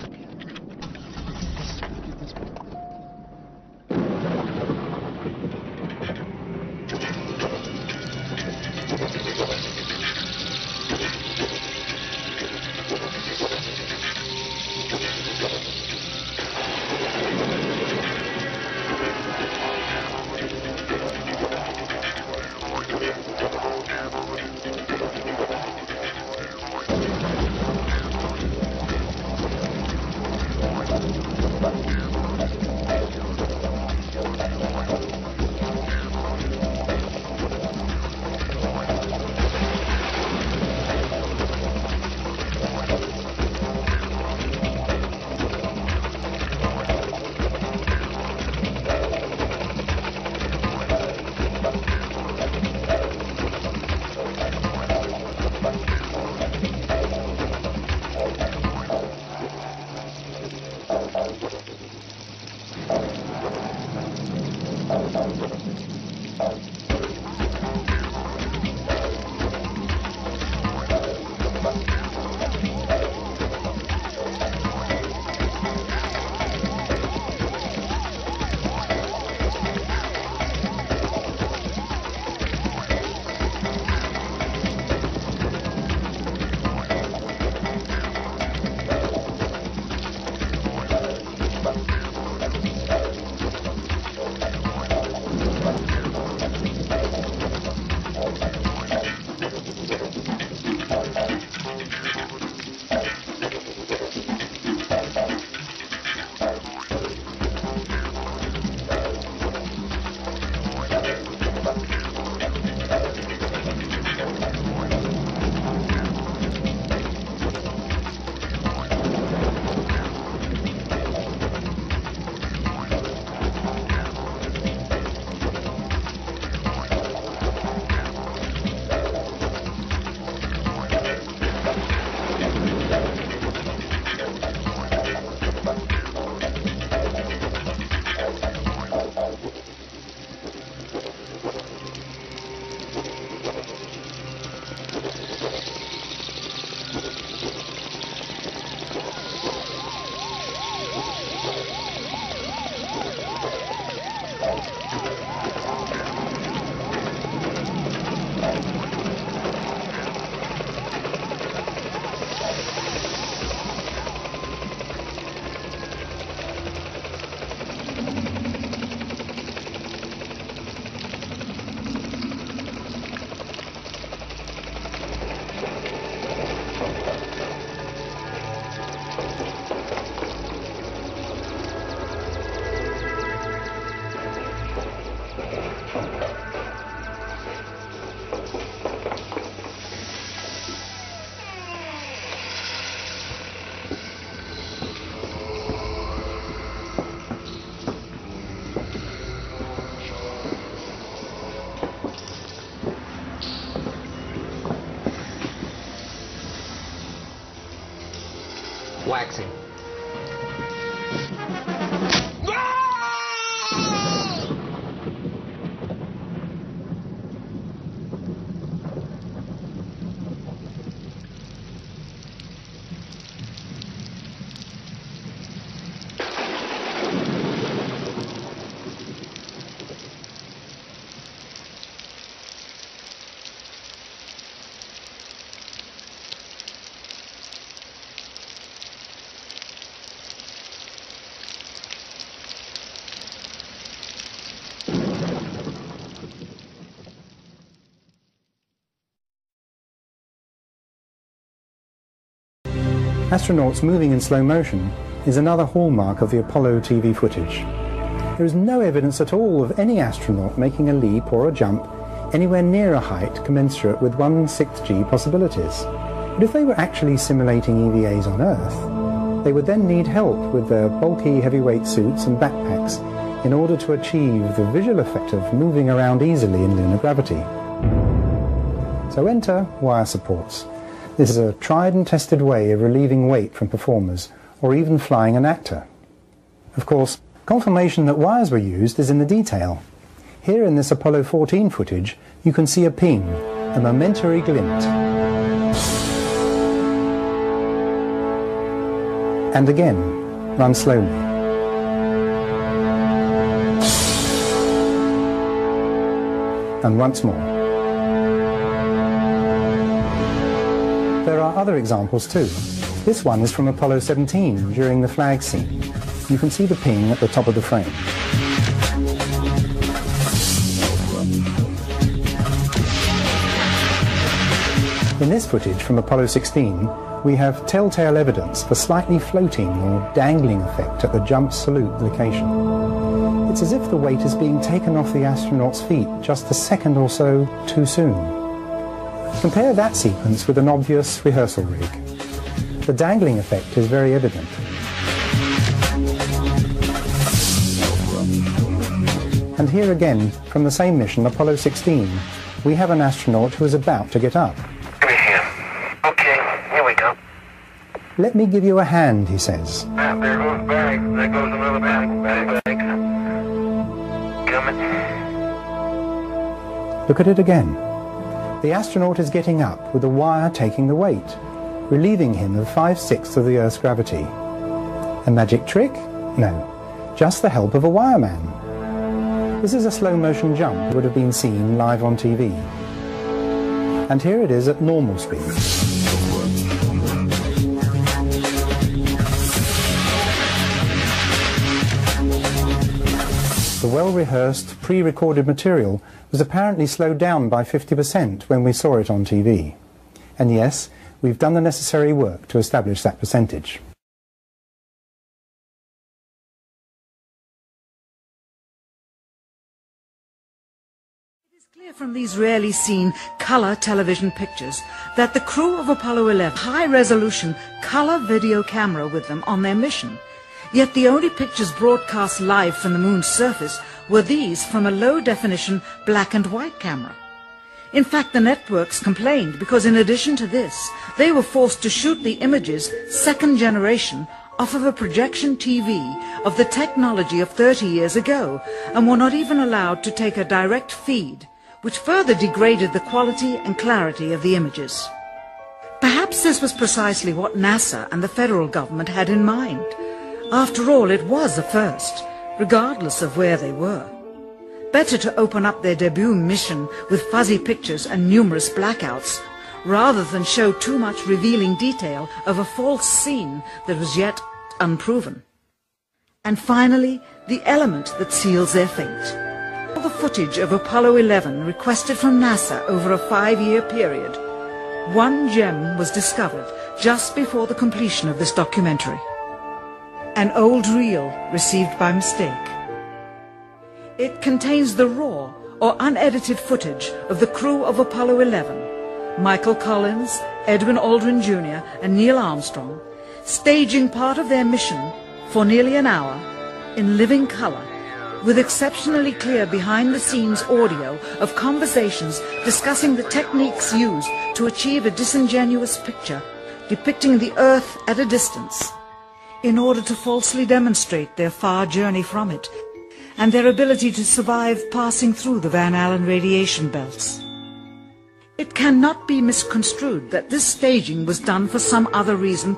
waxing. Astronauts moving in slow motion is another hallmark of the Apollo TV footage. There is no evidence at all of any astronaut making a leap or a jump anywhere near a height commensurate with 1/6G possibilities. But if they were actually simulating EVAs on Earth, they would then need help with their bulky heavyweight suits and backpacks in order to achieve the visual effect of moving around easily in lunar gravity. So enter wire supports. This is a tried and tested way of relieving weight from performers, or even flying an actor. Of course, confirmation that wires were used is in the detail. Here in this Apollo 14 footage, you can see a ping, a momentary glint. And again, run slowly. And once more. There are other examples too. This one is from Apollo 17 during the flag scene. You can see the ping at the top of the frame. In this footage from Apollo 16, we have telltale evidence of a slightly floating or dangling effect at the jump salute location. It's as if the weight is being taken off the astronaut's feet just a second or so too soon. Compare that sequence with an obvious rehearsal rig. The dangling effect is very evident. And here again, from the same mission, Apollo 16, we have an astronaut who is about to get up. Give me a hand. Okay, here we go. Let me give you a hand, he says. There goes bag. There goes another bag. Coming. Look at it again. The astronaut is getting up with the wire taking the weight, relieving him of 5/6 of the Earth's gravity. A magic trick? No, just the help of a wireman. This is a slow-motion jump that would have been seen live on TV. And here it is at normal speed. The well-rehearsed, pre-recorded material was apparently slowed down by 50% when we saw it on TV. And yes, we've done the necessary work to establish that percentage. It is clear from these rarely seen color television pictures that the crew of Apollo 11 had a high-resolution color video camera with them on their mission. Yet the only pictures broadcast live from the moon's surface were these from a low-definition black and white camera. In fact, the networks complained because in addition to this, they were forced to shoot the images, second generation, off of a projection TV of the technology of 30 years ago, and were not even allowed to take a direct feed, which further degraded the quality and clarity of the images. Perhaps this was precisely what NASA and the federal government had in mind. After all, it was a first, regardless of where they were. Better to open up their debut mission with fuzzy pictures and numerous blackouts, rather than show too much revealing detail of a false scene that was yet unproven. And finally, the element that seals their fate. All the footage of Apollo 11 requested from NASA over a 5-year period, one gem was discovered just before the completion of this documentary. An old reel received by mistake. It contains the raw or unedited footage of the crew of Apollo 11, Michael Collins, Edwin Aldrin Jr. and Neil Armstrong, staging part of their mission for nearly an hour in living color, with exceptionally clear behind-the-scenes audio of conversations discussing the techniques used to achieve a disingenuous picture depicting the Earth at a distance in order to falsely demonstrate their far journey from it and their ability to survive passing through the Van Allen radiation belts. It cannot be misconstrued that this staging was done for some other reason,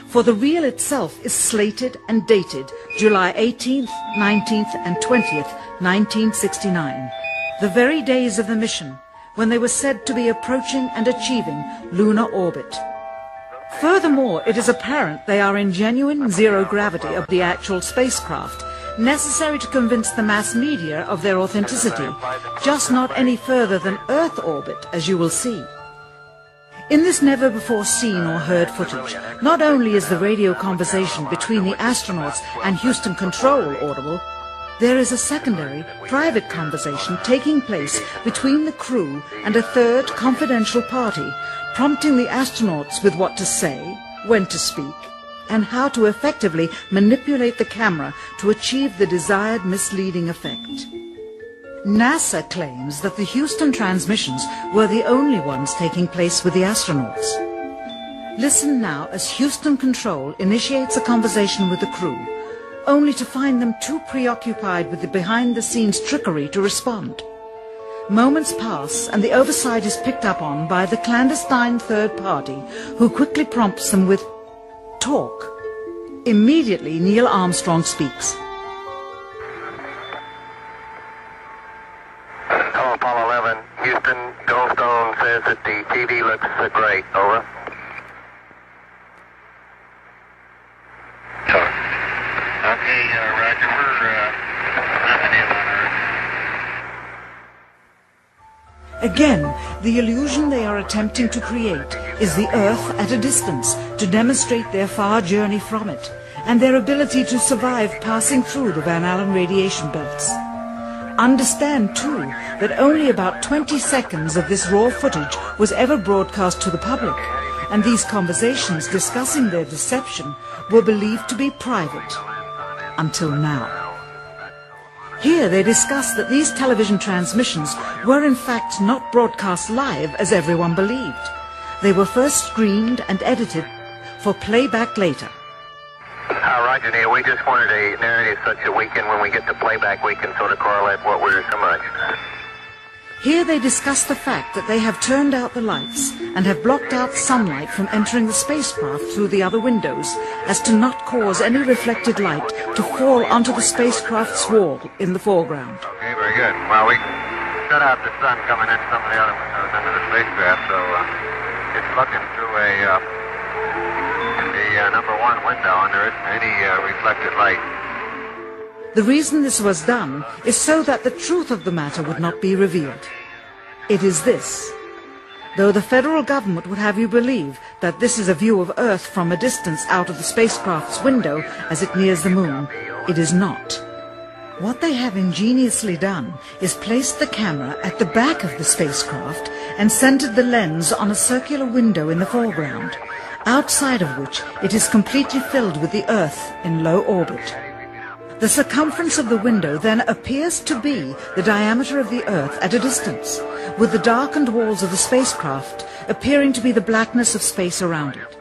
for the reel itself is slated and dated July 18th, 19th and 20th, 1969, the very days of the mission when they were said to be approaching and achieving lunar orbit. Furthermore, it is apparent they are in genuine zero gravity of the actual spacecraft, necessary to convince the mass media of their authenticity, just not any further than Earth orbit, as you will see. In this never-before-seen or heard footage, not only is the radio conversation between the astronauts and Houston Control audible, there is a secondary, private conversation taking place between the crew and a third confidential party, prompting the astronauts with what to say, when to speak, and how to effectively manipulate the camera to achieve the desired misleading effect. NASA claims that the Houston transmissions were the only ones taking place with the astronauts. Listen now as Houston Control initiates a conversation with the crew, only to find them too preoccupied with the behind-the-scenes trickery to respond. Moments pass and the oversight is picked up on by the clandestine third party, who quickly prompts them with talk. Immediately, Neil Armstrong speaks. Hello, Apollo 11. Houston, Goldstone says that the TV looks great. Over. Okay, Roger. We're nothing in on Earth. Again, the illusion they are attempting to create is the Earth at a distance to demonstrate their far journey from it and their ability to survive passing through the Van Allen radiation belts. Understand, too, that only about 20 seconds of this raw footage was ever broadcast to the public, and these conversations discussing their deception were believed to be private. Until now. Here they discuss that these television transmissions were in fact not broadcast live as everyone believed. They were first screened and edited for playback later. Roger, Neil, we just wanted a narrative such that we can, when we get the playback, we can sort of correlate what we're so much. Here they discuss the fact that they have turned out the lights and have blocked out sunlight from entering the spacecraft through the other windows, as to not cause any reflected light to fall onto the spacecraft's wall in the foreground. Okay, very good. Well, we shut out the sun coming in some of the other windows under the spacecraft, so it's looking through the number one window, and there isn't any reflected light. The reason this was done is so that the truth of the matter would not be revealed. It is this. Though the federal government would have you believe that this is a view of Earth from a distance out of the spacecraft's window as it nears the moon, it is not. What they have ingeniously done is placed the camera at the back of the spacecraft and centered the lens on a circular window in the foreground, outside of which it is completely filled with the Earth in low orbit. The circumference of the window then appears to be the diameter of the Earth at a distance, with the darkened walls of the spacecraft appearing to be the blackness of space around it.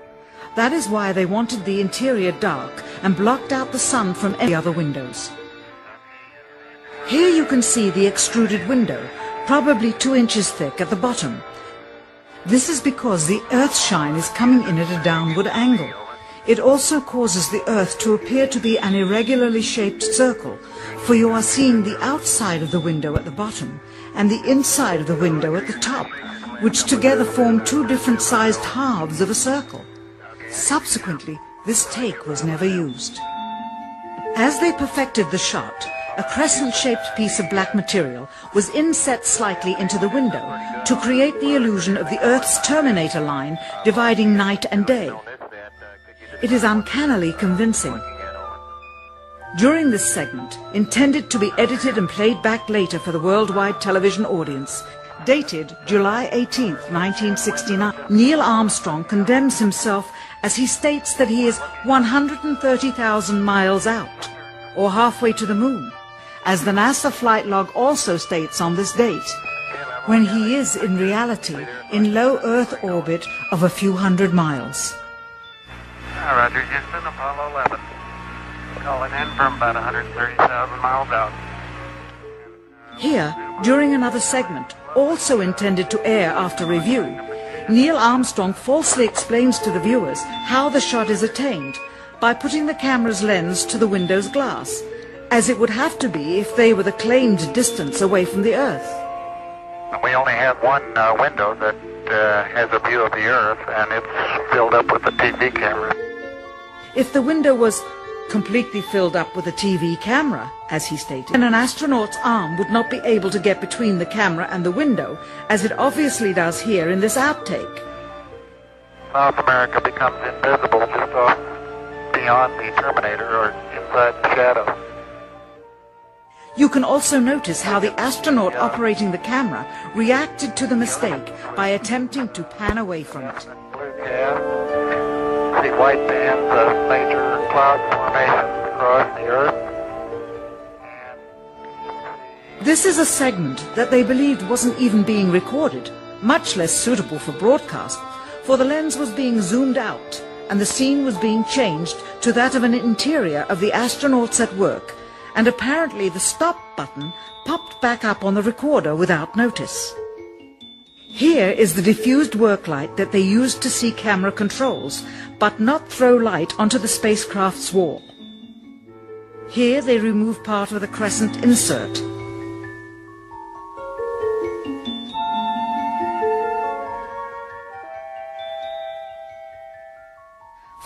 That is why they wanted the interior dark and blocked out the sun from any other windows. Here you can see the extruded window, probably 2 inches thick at the bottom. This is because the Earth's shine is coming in at a downward angle. It also causes the Earth to appear to be an irregularly shaped circle, for you are seeing the outside of the window at the bottom and the inside of the window at the top, which together form 2 different sized halves of a circle. Subsequently, this take was never used. As they perfected the shot, a crescent-shaped piece of black material was inset slightly into the window to create the illusion of the Earth's terminator line dividing night and day. It is uncannily convincing. During this segment, intended to be edited and played back later for the worldwide television audience, dated July 18, 1969, Neil Armstrong condemns himself as he states that he is 130,000 miles out, or halfway to the moon, as the NASA flight log also states on this date. when he is in reality in low Earth orbit of a few hundred miles. Roger, Houston, Apollo 11. Calling in from about 130,000 miles out. Here, during another segment, also intended to air after review, Neil Armstrong falsely explains to the viewers how the shot is attained by putting the camera's lens to the window's glass, as it would have to be if they were the claimed distance away from the Earth. We only have one window that has a view of the Earth, and it's filled up with a TV camera. If the window was completely filled up with a TV camera, as he stated, then an astronaut's arm would not be able to get between the camera and the window, as it obviously does here in this outtake. South America becomes invisible just off beyond the Terminator or inside the shadow. You can also notice how the astronaut operating the camera reacted to the mistake by attempting to pan away from it. See white bands of major cloud formations across the Earth. This is a segment that they believed wasn't even being recorded, much less suitable for broadcast, for the lens was being zoomed out and the scene was being changed to that of an interior of the astronauts at work, and apparently the stop button popped back up on the recorder without notice. Here is the diffused work light that they used to see camera controls, but not throw light onto the spacecraft's wall. Here they remove part of the crescent insert.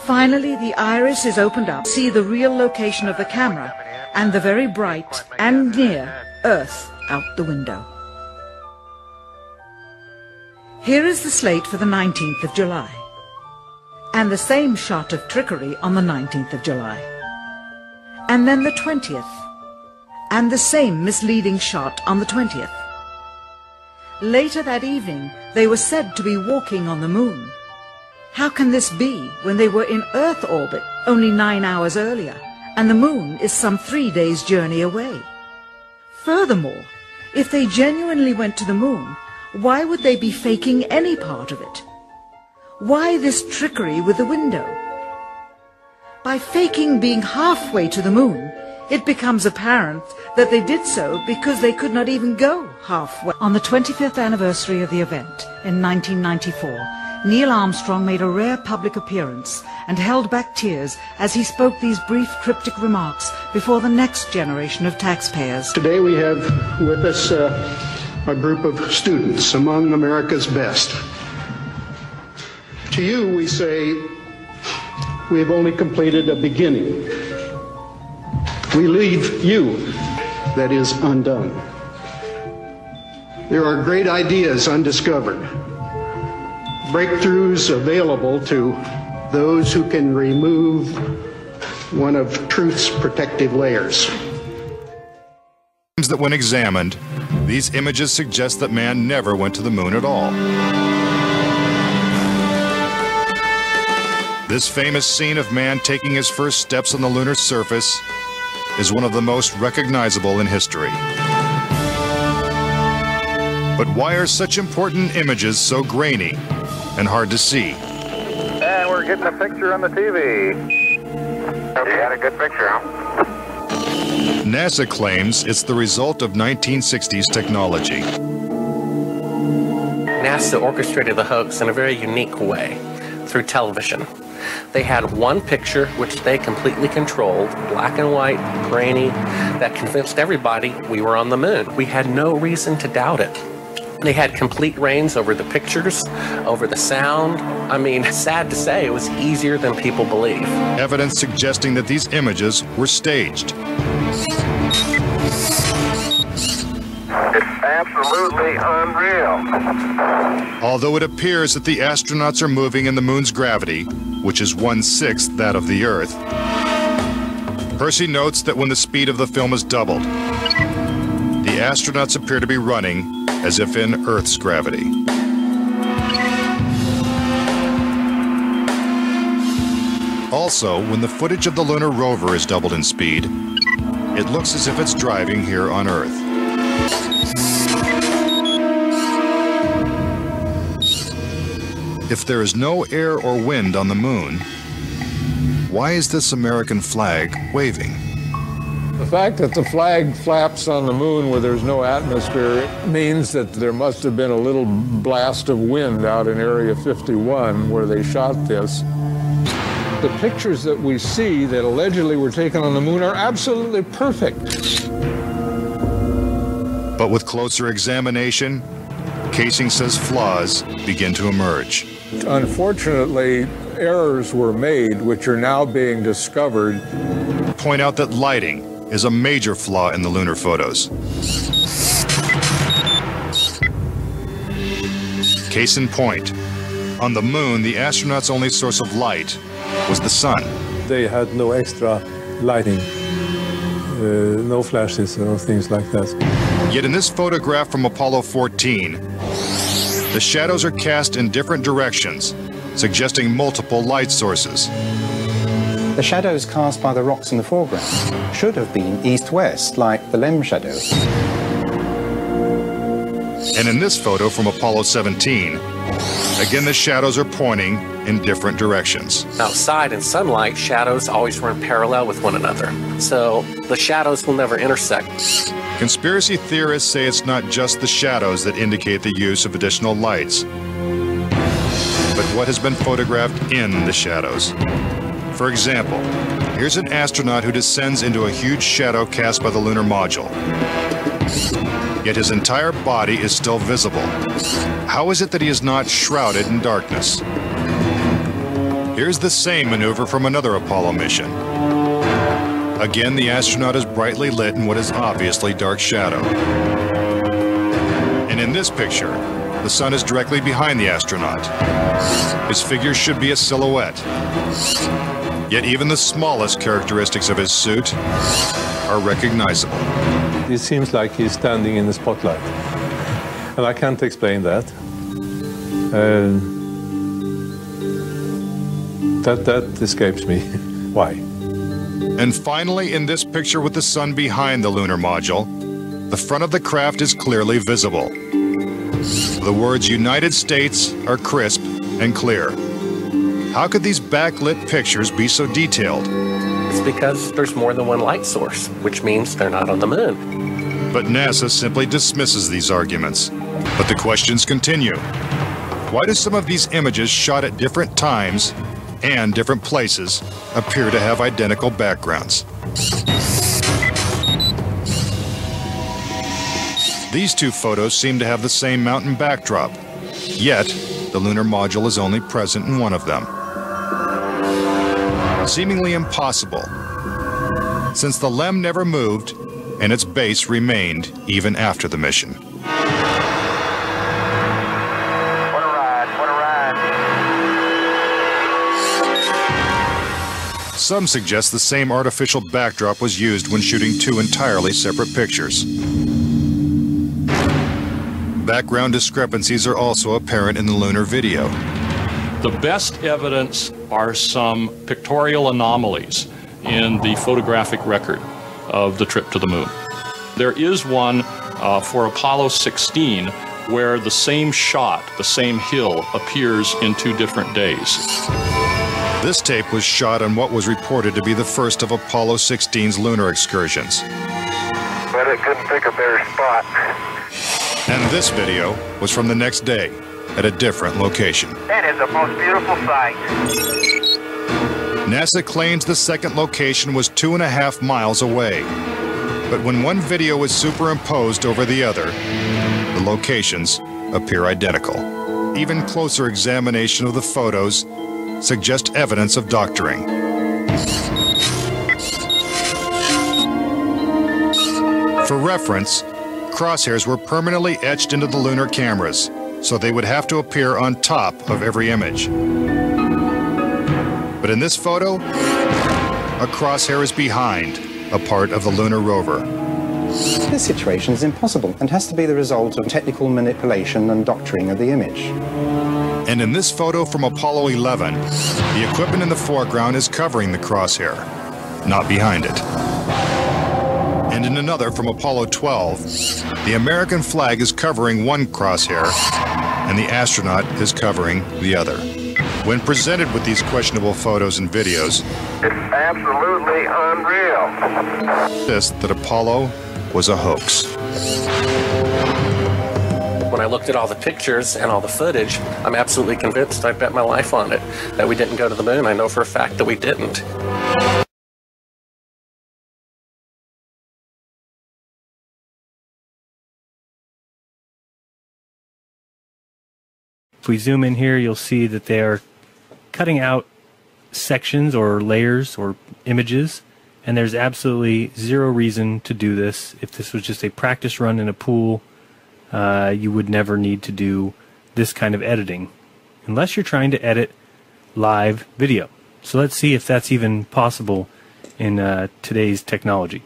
Finally, the iris is opened up to see the real location of the camera and the very bright and near Earth out the window. Here is the slate for the 19th of July, and the same shot of trickery on the 19th of July, and then the 20th, and the same misleading shot on the 20th. Later that evening, they were said to be walking on the moon. How can this be when they were in Earth orbit only 9 hours earlier, and the moon is some 3 days' journey away? Furthermore, if they genuinely went to the moon, why would they be faking any part of it? Why this trickery with the window? By faking being halfway to the moon, it becomes apparent that they did so because they could not even go halfway. On the 25th anniversary of the event in 1994, Neil Armstrong made a rare public appearance and held back tears as he spoke these brief cryptic remarks before the next generation of taxpayers. Today we have with us a group of students among America's best. To you we say, we have only completed a beginning. We leave you, that is, undone. There are great ideas undiscovered, breakthroughs available to those who can remove one of truth's protective layers. That when examined, these images suggest that man never went to the moon at all. This famous scene of man taking his first steps on the lunar surface is one of the most recognizable in history. But why are such important images so grainy and hard to see? And we're getting a picture on the TV. You got a good picture, huh? NASA claims it's the result of 1960s technology. NASA orchestrated the hoax in a very unique way, through television. They had one picture which they completely controlled, black and white, grainy, that convinced everybody we were on the moon. We had no reason to doubt it. They had complete reins over the pictures, over the sound. I mean, sad to say, it was easier than people believe. Evidence suggesting that these images were staged. It's absolutely unreal. Although it appears that the astronauts are moving in the moon's gravity, which is 1/6 that of the Earth, Percy notes that when the speed of the film is doubled, the astronauts appear to be running as if in Earth's gravity. Also, when the footage of the lunar rover is doubled in speed, it looks as if it's driving here on Earth. If there is no air or wind on the moon, why is this American flag waving? The fact that the flag flaps on the moon where there's no atmosphere means that there must have been a little blast of wind out in Area 51 where they shot this. The pictures that we see that allegedly were taken on the moon are absolutely perfect. But with closer examination, Casing says flaws begin to emerge. Unfortunately, errors were made which are now being discovered. Point out that lighting is a major flaw in the lunar photos. Case in point, on the moon, the astronauts' only source of light was the sun. They had no extra lighting, no flashes or things like that. Yet in this photograph from Apollo 14, the shadows are cast in different directions, suggesting multiple light sources. The shadows cast by the rocks in the foreground should have been east-west, like the LEM shadows. And in this photo from Apollo 17, again the shadows are pointing in different directions. Outside in sunlight, shadows always run parallel with one another, so the shadows will never intersect. Conspiracy theorists say it's not just the shadows that indicate the use of additional lights, but what has been photographed in the shadows. For example, here's an astronaut who descends into a huge shadow cast by the lunar module. Yet his entire body is still visible. How is it that he is not shrouded in darkness? Here's the same maneuver from another Apollo mission. Again, the astronaut is brightly lit in what is obviously dark shadow. And in this picture, the sun is directly behind the astronaut. His figure should be a silhouette. Yet even the smallest characteristics of his suit are recognizable. It seems like he's standing in the spotlight. And I can't explain that. That escapes me. Why? And finally, in this picture with the sun behind the lunar module, the front of the craft is clearly visible. The words United States are crisp and clear. How could these backlit pictures be so detailed? It's because there's more than one light source, which means they're not on the moon. But NASA simply dismisses these arguments. But the questions continue. Why do some of these images shot at different times and different places appear to have identical backgrounds? These two photos seem to have the same mountain backdrop, yet the lunar module is only present in one of them. Seemingly impossible, since the LEM never moved and its base remained even after the mission. Some suggest the same artificial backdrop was used when shooting two entirely separate pictures. Background discrepancies are also apparent in the lunar video. The best evidence are some pictorial anomalies in the photographic record of the trip to the moon. There is one for Apollo 16 where the same shot, the same hill, appears in 2 different days. This tape was shot on what was reported to be the first of Apollo 16's lunar excursions. But it couldn't pick a better spot. And this video was from the next day at a different location. It is the most beautiful sight. NASA claims the second location was 2.5 miles away. But when one video is superimposed over the other, the locations appear identical. Even closer examination of the photos suggest evidence of doctoring. For reference, crosshairs were permanently etched into the lunar cameras, so they would have to appear on top of every image. But in this photo, a crosshair is behind a part of the lunar rover. This situation is impossible and has to be the result of technical manipulation and doctoring of the image. And in this photo from Apollo 11, the equipment in the foreground is covering the crosshair, not behind it. And in another from Apollo 12, the American flag is covering one crosshair, and the astronaut is covering the other. When presented with these questionable photos and videos, it's absolutely unreal. Insist that Apollo was a hoax. When I looked at all the pictures and all the footage, I'm absolutely convinced, I bet my life on it, that we didn't go to the moon. I know for a fact that we didn't. If we zoom in here, you'll see that they are cutting out sections or layers or images, and there's absolutely zero reason to do this. If this was just a practice run in a pool, you would never need to do this kind of editing, unless you're trying to edit live video. So let's see if that's even possible in today's technology.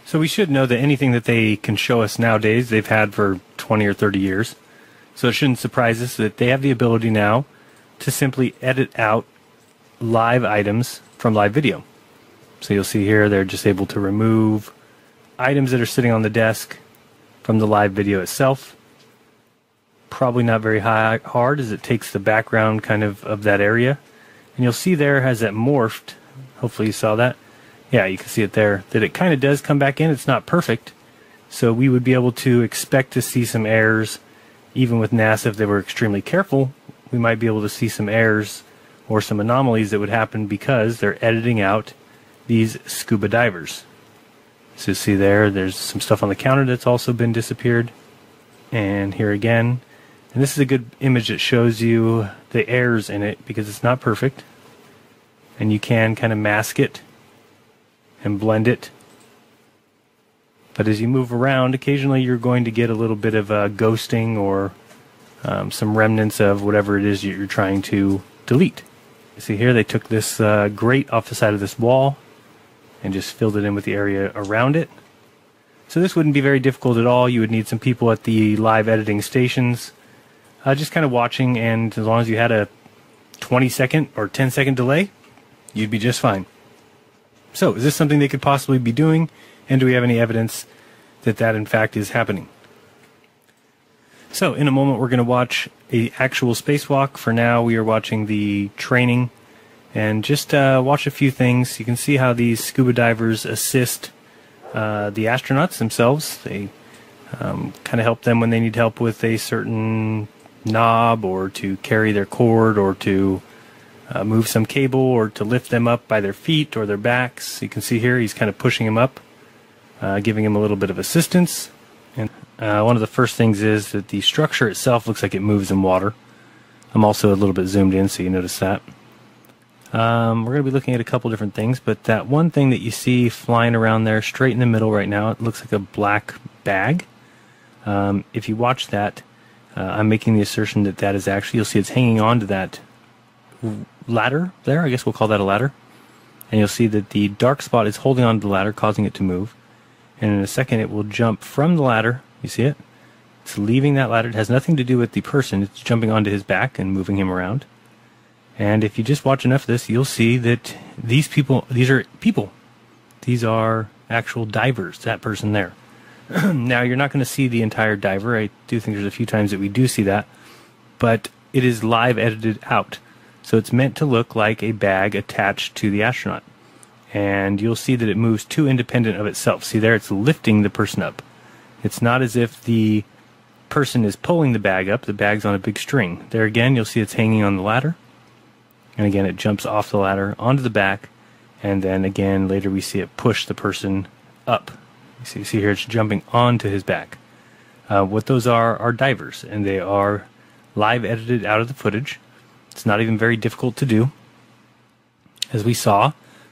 So we should know that anything that they can show us nowadays, they've had for 20 or 30 years. So it shouldn't surprise us that they have the ability now to simply edit out live items from live video. So you'll see here they're just able to remove items that are sitting on the desk from the live video itself. Probably not very hard, as it takes the background kind of that area. And you'll see there has that morphed. Hopefully you saw that. Yeah, you can see it there, that it kind of does come back in. It's not perfect. So we would be able to expect to see some errors. Even with NASA, if they were extremely careful, we might be able to see some errors or some anomalies that would happen because they're editing out these scuba divers. So see there's some stuff on the counter that's also been disappeared. And here again. And this is a good image that shows you the errors in it because it's not perfect. And you can kind of mask it and blend it. But as you move around, occasionally you're going to get a little bit of ghosting or some remnants of whatever it is you're trying to delete. You see here they took this grate off the side of this wall and just filled it in with the area around it. So this wouldn't be very difficult at all. You would need some people at the live editing stations just kind of watching, and as long as you had a 20-second or 10-second delay, you'd be just fine. So is this something they could possibly be doing? And do we have any evidence that that in fact is happening? So in a moment we're going to watch an actual spacewalk. For now we are watching the training and just watch a few things. You can see how these scuba divers assist the astronauts themselves. They kind of help them when they need help with a certain knob or to carry their cord or to move some cable or to lift them up by their feet or their backs. You can see here he's kind of pushing him up. Giving him a little bit of assistance. And one of the first things is that the structure itself looks like it moves in water. I'm also a little bit zoomed in so you notice that. We're going to be looking at a couple different things, but that one thing that you see flying around there straight in the middle right now, it looks like a black bag. If you watch that, I'm making the assertion that that is actually, you'll see it's hanging on to that ladder there. I guess we'll call that a ladder. And you'll see that the dark spot is holding on to the ladder, causing it to move. And in a second it will jump from the ladder. You see it? It's leaving that ladder. It has nothing to do with the person. It's jumping onto his back and moving him around. And if you just watch enough of this, you'll see that these are people. These are actual divers, that person there. Now, you're not going to see the entire diver. I do think there's a few times that we do see that. But it is live edited out. So it's meant to look like a bag attached to the astronaut. And you'll see that it moves too independent of itself. See there, it's lifting the person up. It's not as if the person is pulling the bag up. The bag's on a big string. There again, you'll see it's hanging on the ladder. And again, it jumps off the ladder onto the back. And then again, later we see it push the person up. You see here, it's jumping onto his back. What those are divers. And they are live edited out of the footage. It's not even very difficult to do. As we saw,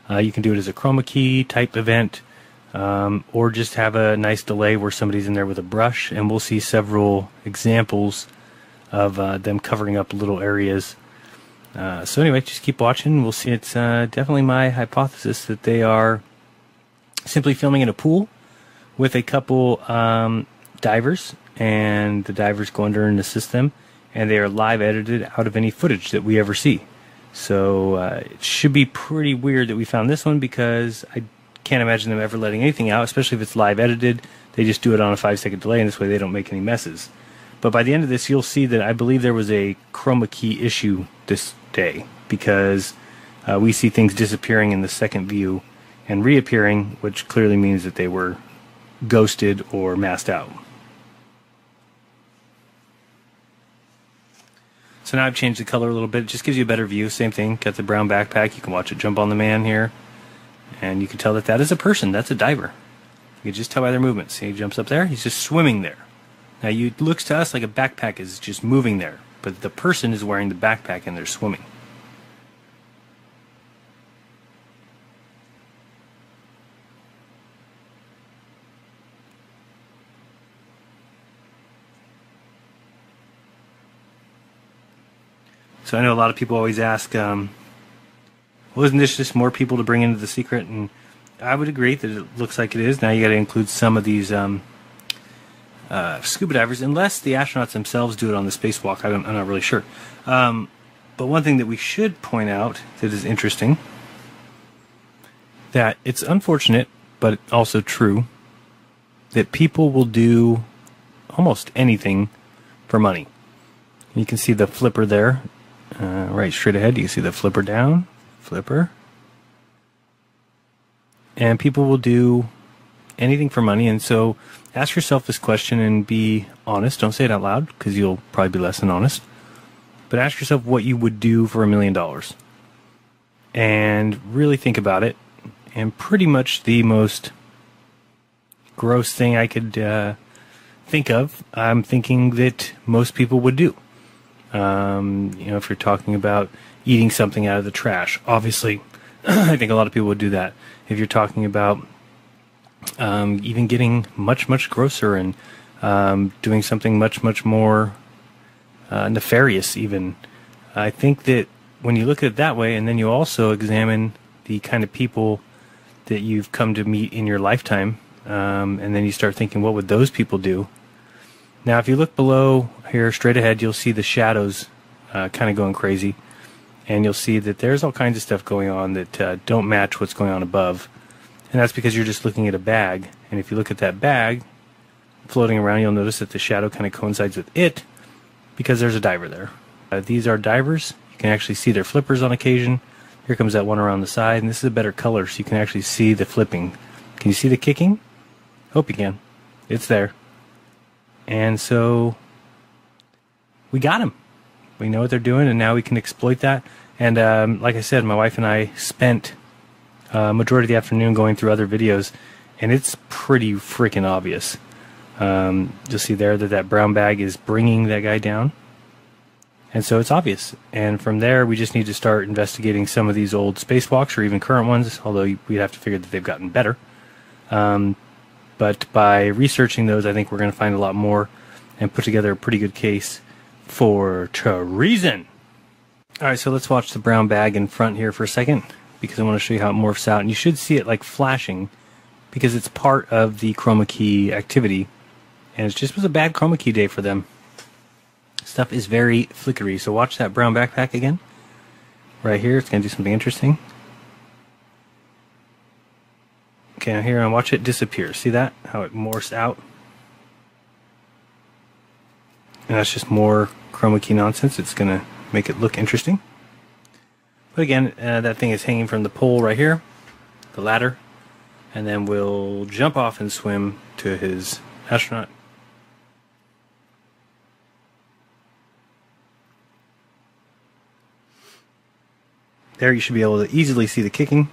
you can do it as a chroma key type event, or just have a nice delay where somebody's in there with a brush, and we'll see several examples of them covering up little areas. So anyway, just keep watching. We'll see. It's definitely my hypothesis that they are simply filming in a pool with a couple divers, and the divers go under and assist them, and they are live edited out of any footage that we ever see. So it should be pretty weird that we found this one, because I can't imagine them ever letting anything out, especially if it's live edited. They just do it on a 5-second delay, and this way they don't make any messes. But by the end of this, you'll see that I believe there was a chroma key issue this day, because we see things disappearing in the second view and reappearing, which clearly means that they were ghosted or masked out. So now I've changed the color a little bit. It just gives you a better view. Same thing. Got the brown backpack. You can watch it jump on the man here. And you can tell that that is a person. That's a diver. You can just tell by their movements. See, he jumps up there. He's just swimming there. Now, it looks to us like a backpack is just moving there. But the person is wearing the backpack and they're swimming. So I know a lot of people always ask, well, isn't this just more people to bring into the secret? And I would agree that it looks like it is. Now you got to include some of these scuba divers, unless the astronauts themselves do it on the spacewalk. I'm not really sure. But one thing that we should point out that is interesting, that it's unfortunate, but also true, that people will do almost anything for money. You can see the flipper there. Right straight ahead, you can see the flipper down, flipper. And people will do anything for money, and so ask yourself this question and be honest. Don't say it out loud, because you'll probably be less than honest. But ask yourself what you would do for $1 million. And really think about it. And pretty much the most gross thing I could think of, I'm thinking that most people would do. If you're talking about eating something out of the trash, obviously, I think a lot of people would do that. If you're talking about even getting much, much grosser and doing something much, much more nefarious even, I think that when you look at it that way, and then you also examine the kind of people that you've come to meet in your lifetime, and then you start thinking, what would those people do? Now, if you look below here, straight ahead, you'll see the shadows kind of going crazy. And you'll see that there's all kinds of stuff going on that don't match what's going on above. And that's because you're just looking at a bag. And if you look at that bag floating around, you'll notice that the shadow kind of coincides with it, because there's a diver there. These are divers. You can actually see their flippers on occasion. Here comes that one around the side. And this is a better color, so you can actually see the flipping. Can you see the kicking? Hope you can. It's there. And so we got them. We know what they're doing, and now we can exploit that. And like I said, my wife and I spent majority of the afternoon going through other videos, and it's pretty freaking obvious. You'll see there that that brown bag is bringing that guy down. And so it's obvious. And from there, we just need to start investigating some of these old spacewalks, or even current ones, although we'd have to figure that they've gotten better. But by researching those, I think we're going to find a lot more and put together a pretty good case for treason. All right, so let's watch the brown bag in front here for a second, because I want to show you how it morphs out. And you should see it like flashing, because it's part of the chroma key activity. And it just was a bad chroma key day for them. Stuff is very flickery. So watch that brown backpack again. Right here, it's going to do something interesting. Okay, now here, and watch it disappear. See that? How it morphs out? And that's just more chroma key nonsense. It's going to make it look interesting. But again, that thing is hanging from the pole right here, the ladder. And then we'll jump off and swim to his astronaut. There you should be able to easily see the kicking.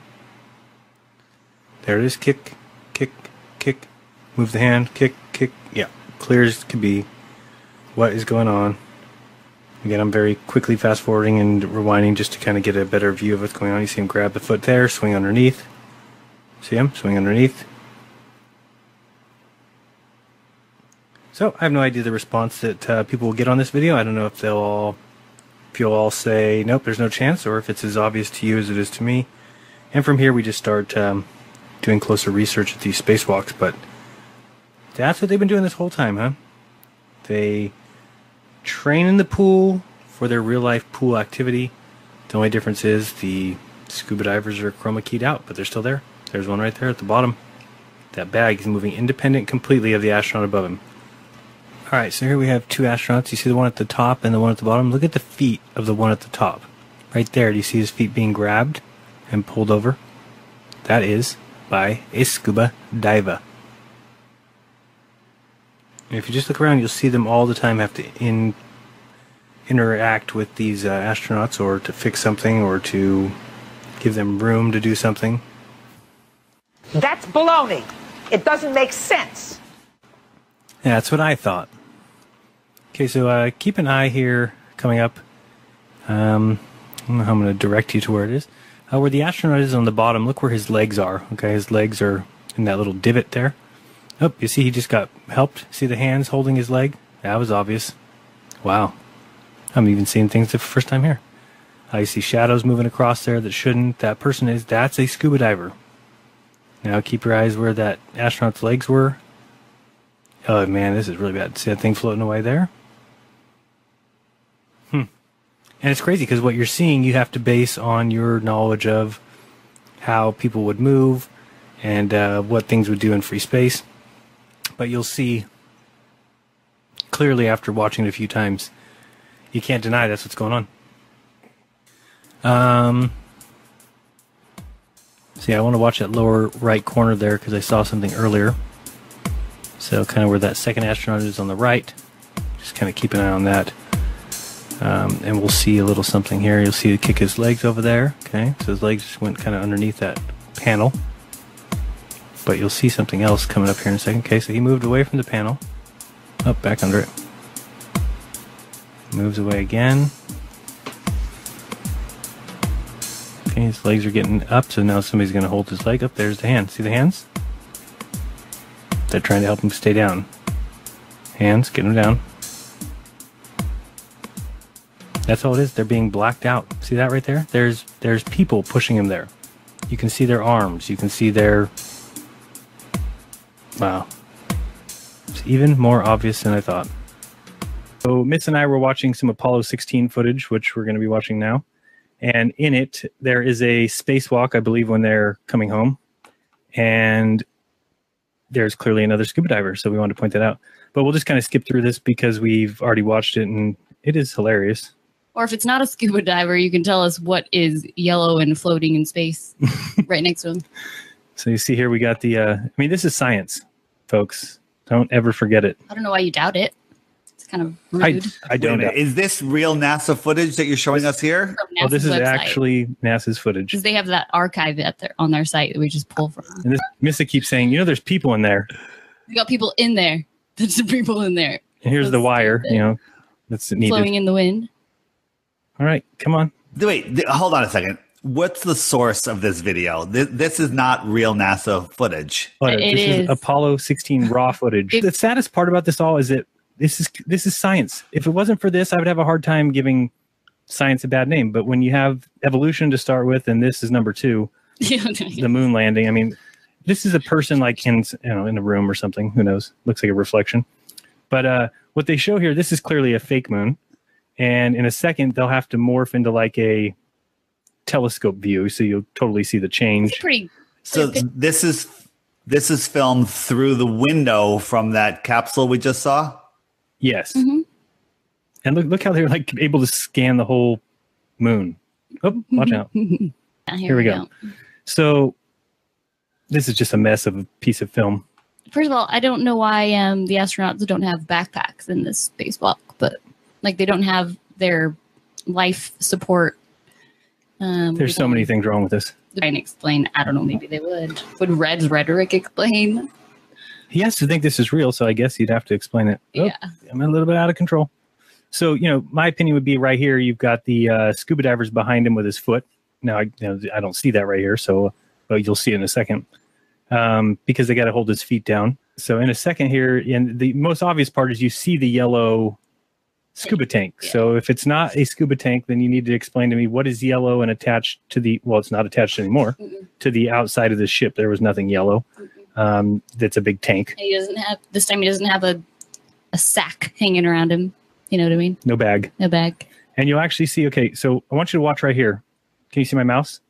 There it is. Kick, kick, kick. Move the hand. Kick, kick. Yeah, clear as can be what is going on. Again, I'm very quickly fast forwarding and rewinding just to kind of get a better view of what's going on. You see him grab the foot there, swing underneath. See him? Swing underneath. So, I have no idea the response that people will get on this video. I don't know if you'll all say, nope, there's no chance, or if it's as obvious to you as it is to me. And from here, we just start doing closer research at these spacewalks. But that's what they've been doing this whole time, huh? They train in the pool for their real-life pool activity. The only difference is the scuba divers are chroma keyed out, but they're still there. There's one right there at the bottom. That bag is moving independent completely of the astronaut above him. All right, so here we have two astronauts. You see the one at the top and the one at the bottom. Look at the feet of the one at the top. Right there, do you see his feet being grabbed and pulled over? That is by a scuba diver. And if you just look around, you'll see them all the time have to interact with these astronauts, or to fix something, or to give them room to do something. That's baloney. It doesn't make sense. Yeah, that's what I thought. Okay, so keep an eye here coming up. I don't know how I'm going to direct you to where it is. Where the astronaut is on the bottom, look where his legs are. Okay, his legs are in that little divot there. Oh, you see he just got helped? See the hands holding his leg? That was obvious. Wow. I'm even seeing things the first time here. You see shadows moving across there that shouldn't. That person that's a scuba diver. Now keep your eyes where that astronaut's legs were. Oh man, this is really bad. See that thing floating away there? And it's crazy because what you're seeing you have to base on your knowledge of how people would move and what things would do in free space. But you'll see clearly after watching it a few times, you can't deny that's what's going on. See, I want to watch that lower right corner there because I saw something earlier. So kind of where that second astronaut is on the right. Just kind of keep an eye on that. And we'll see a little something here. You'll see kick his legs over there. Okay, so his legs just went kind of underneath that panel. But you'll see something else coming up here in a second. Okay, so he moved away from the panel. Up, back under it. Moves away again. Okay, his legs are getting up, so now somebody's going to hold his leg up. There's the hands. See the hands? They're trying to help him stay down. Hands, get him down. That's all it is. They're being blacked out. See that right there? There's people pushing him there. You can see their arms. You can see their... Wow. It's even more obvious than I thought. So Miss and I were watching some Apollo 16 footage, which we're going to be watching now. And in it, there is a spacewalk, I believe, when they're coming home. And there's clearly another scuba diver, so we wanted to point that out. But we'll just kind of skip through this because we've already watched it, and it is hilarious. Or if it's not a scuba diver, you can tell us what is yellow and floating in space right next to him. So you see here we got the, I mean, this is science, folks. Don't ever forget it. I don't know why you doubt it. It's kind of rude. I don't. Is this real NASA footage that you're showing us here? Oh, this is actually NASA's footage. Because they have that archive on their site that we just pull from. And this Missa keeps saying, you know, there's people in there. We got people in there. There's people in there. And here's the wire, you know, that's needed. Flowing in the wind. All right, come on. Wait, hold on a second. What's the source of this video? This is not real NASA footage. This is Apollo 16 raw footage. The saddest part about this all is that this is science. If it wasn't for this, I would have a hard time giving science a bad name. But when you have evolution to start with, and this is number 2, the moon landing. I mean, this is a person like in a room or something. Who knows? Looks like a reflection. But what they show here, this is clearly a fake moon. And in a second, they'll have to morph into like a telescope view, so you'll totally see the change. So this is filmed through the window from that capsule we just saw? Yes. Mm-hmm. And look how they're like able to scan the whole moon. Oh, watch out. Here we go. So this is just a mess of a piece of film. First of all, I don't know why the astronauts don't have backpacks in this spacewalk, but like they don't have their life support. There's so many things wrong with this. Trying to explain, I don't know, maybe they would. Would Red's rhetoric explain? He has to think this is real, so I guess you'd have to explain it. Yeah. Oh, I'm a little bit out of control. So, you know, my opinion would be right here, you've got the scuba divers behind him with his foot. Now, I don't see that right here, so but you'll see it in a second. Because they got to hold his feet down. So in a second here, and the most obvious part is you see the yellow scuba tank. Yeah. So if it's not a scuba tank, then you need to explain to me what is yellow and attached to the, well, it's not attached anymore, to the outside of the ship. There was nothing yellow. That's a big tank. He doesn't have, this time he doesn't have a sack hanging around him. You know what I mean? No bag. No bag. And you'll actually see, okay, so I want you to watch right here. Can you see my mouse?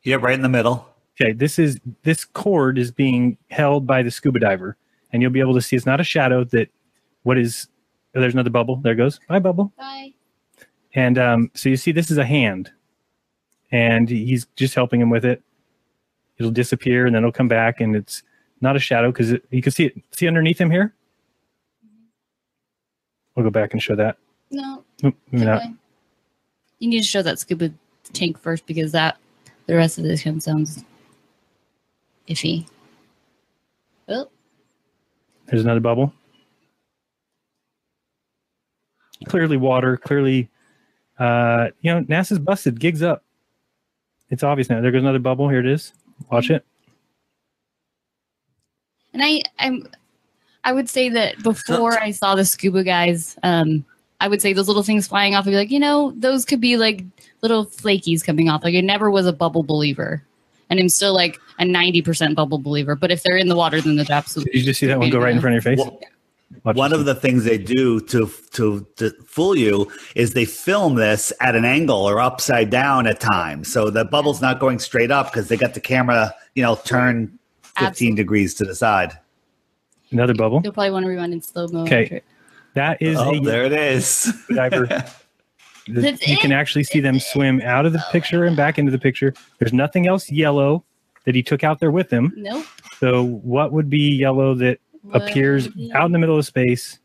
Yeah, right in the middle. Okay, this cord is being held by the scuba diver, and you'll be able to see it's not a shadow that what is, oh, there's another bubble. There it goes. Bye, bubble. Bye. And so you see this is a hand. And he's just helping him with it. It'll disappear and then it'll come back, and it's not a shadow because you can see it. See underneath him here? We'll go back and show that. No. Oop, maybe not. You need to show that scuba tank first because the rest of this kind of sounds iffy. Oh. There's another bubble. Clearly water. Clearly, NASA's busted. Gig's up. It's obvious now. There goes another bubble. Here it is. Watch it. And I would say that before I saw the scuba guys, I would say those little things flying off, I'd be like, those could be like little flakies coming off. Like I never was a bubble believer. And I'm still like a 90% bubble believer. But if they're in the water, then there's absolutely. Did you just see that one go right in front of your face? One of the things they do to fool you is they film this at an angle or upside down at times. So the bubble's not going straight up because they got the camera, turned 15 degrees to the side. Another bubble. You'll probably want to rewind in slow-mo. Okay. That is there it is. Diver. You can actually see them swim out of the picture and back into the picture. There's nothing else yellow that he took out there with him. Nope. So what would be yellow that appears out in the middle of space?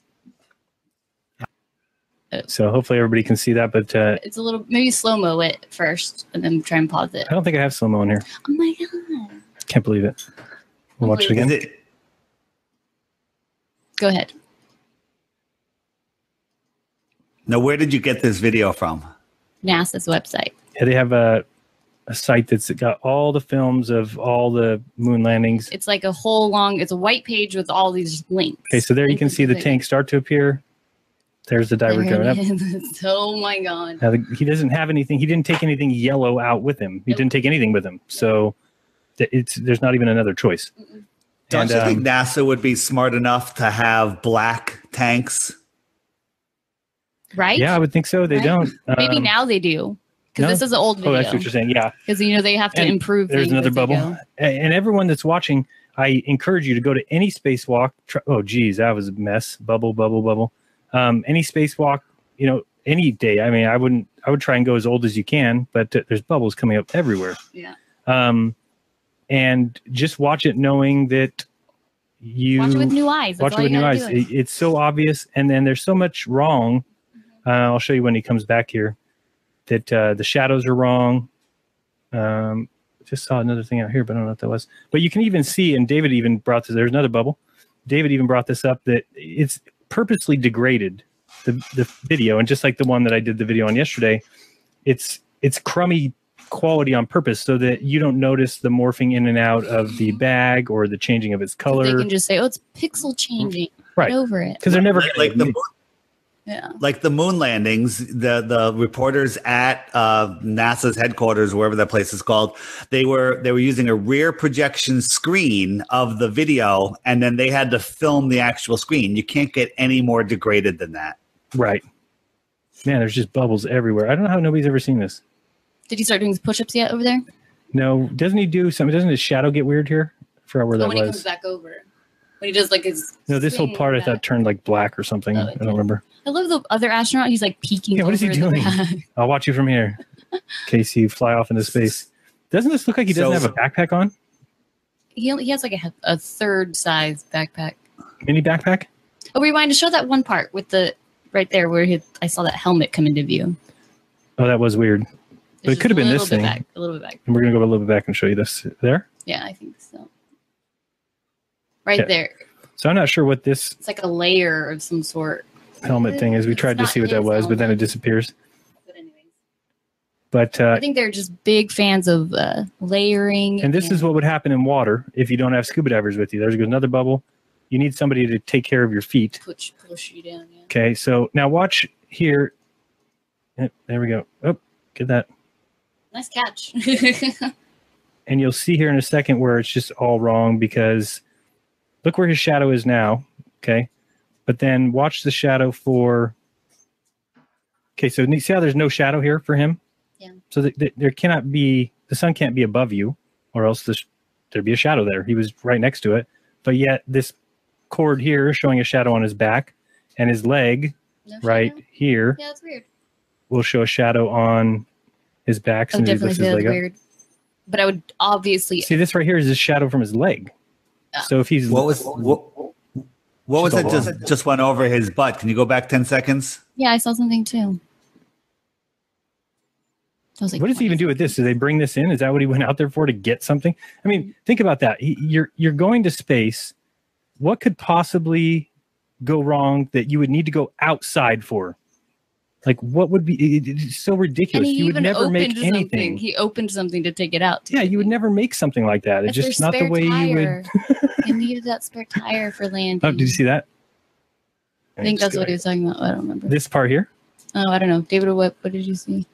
So hopefully everybody can see that, but it's a little, maybe slow-mo it first and then try and pause it. I don't think I have slow-mo in here. Oh my God. Can't believe it. We'll watch it again. Go ahead. Now, where did you get this video from? NASA's website. Yeah, they have a site that's got all the films of all the moon landings. It's like it's a white page with all these links. Okay, so there you can see the tank start to appear. There's the diver coming up. Oh my God. Now, he doesn't have anything. He didn't take anything yellow out with him. He didn't take anything with him. So there's not even another choice. Don't you think NASA would be smart enough to have black tanks? Right? Yeah, I would think so. They don't. Maybe now they do. Because this is an old video. Oh, that's what you're saying. Yeah. Because, they have to improve There's another bubble. And everyone that's watching, I encourage you to go to any spacewalk. Oh, geez, that was a mess. Bubble, bubble, bubble. Any spacewalk, any day. I mean, I would try and go as old as you can, but there's bubbles coming up everywhere. Yeah. And just watch it knowing that you watch it with new eyes. Watch it with new eyes. It's so obvious. And then there's so much wrong. I'll show you when he comes back here that the shadows are wrong. Just saw another thing out here, but I don't know what that was. But you can even see, and David even brought this, there's another bubble. David even brought this up, that it's purposely degraded, the video. And just like the one that I did the video on yesterday, it's crummy quality on purpose so that you don't notice the morphing in and out of the bag or the changing of its color. So they can just say, it's pixel changing. Right. Get over it. Because they're never like the moon landings, the reporters at NASA's headquarters, wherever that place is called, they were using a rear projection screen of the video, and then they had to film the actual screen. You can't get any more degraded than that. Right. Man, there's just bubbles everywhere. I don't know how nobody's ever seen this. Did he start doing his push-ups yet over there? No. Doesn't he do something? Doesn't his shadow get weird here? I forgot where that when was. He comes back over. When he does like his... No, this whole part I thought turned like black or something. I don't remember. I love the other astronaut. He's like peeking. Yeah, what is he doing? I'll watch you from here in case you fly off into space. Doesn't this look like he doesn't have a backpack on? He has like a third size backpack. Mini backpack? Oh, rewind to show that one part with the right there where I saw that helmet come into view. Oh, that was weird. But it could have been this thing. A little bit back. And we're going to go a little bit back and show you this. There? Yeah, I think so. Right there. So I'm not sure what this... It's like a layer of some sort. Helmet thing is. We tried to see what that was, but then it disappears. But I think they're just big fans of layering. And this is what would happen in water if you don't have scuba divers with you. There's another bubble. You need somebody to take care of your feet. Push you down, yeah. Okay, so now watch here. There we go. Oh, get that. Nice catch. And you'll see here in a second where it's just all wrong because look where his shadow is now. Okay. But then watch the shadow for. Okay, so you see how there's no shadow here for him? Yeah. So there cannot be, the sun can't be above you, or else there'd be a shadow there. He was right next to it. But yet this cord here is showing a shadow on his back. and his leg right here. Yeah, that's weird. Will show a shadow on his back. I would Since he definitely lifts say his that's leg up. weird. But I would obviously See, this right here is his shadow from his leg. So if he's What was it just went over his butt? Can you go back 10 seconds? Yeah, I saw something too. I was like, what does he even do with this? Do they bring this in? Is that what he went out there for, to get something? I mean, think about that. You're going to space. What could possibly go wrong that you would need to go outside for? Like, what would be? It's so ridiculous. And he You would even never make opened something. anything. He opened something to take it out. Yeah, you would never make something like that. It's That's just their not the spare way you tire. would. He needed that spare tire for landing. Oh, did you see that? I think that's what he was talking about. I don't remember. This part here? Oh, I don't know. David, what did you see?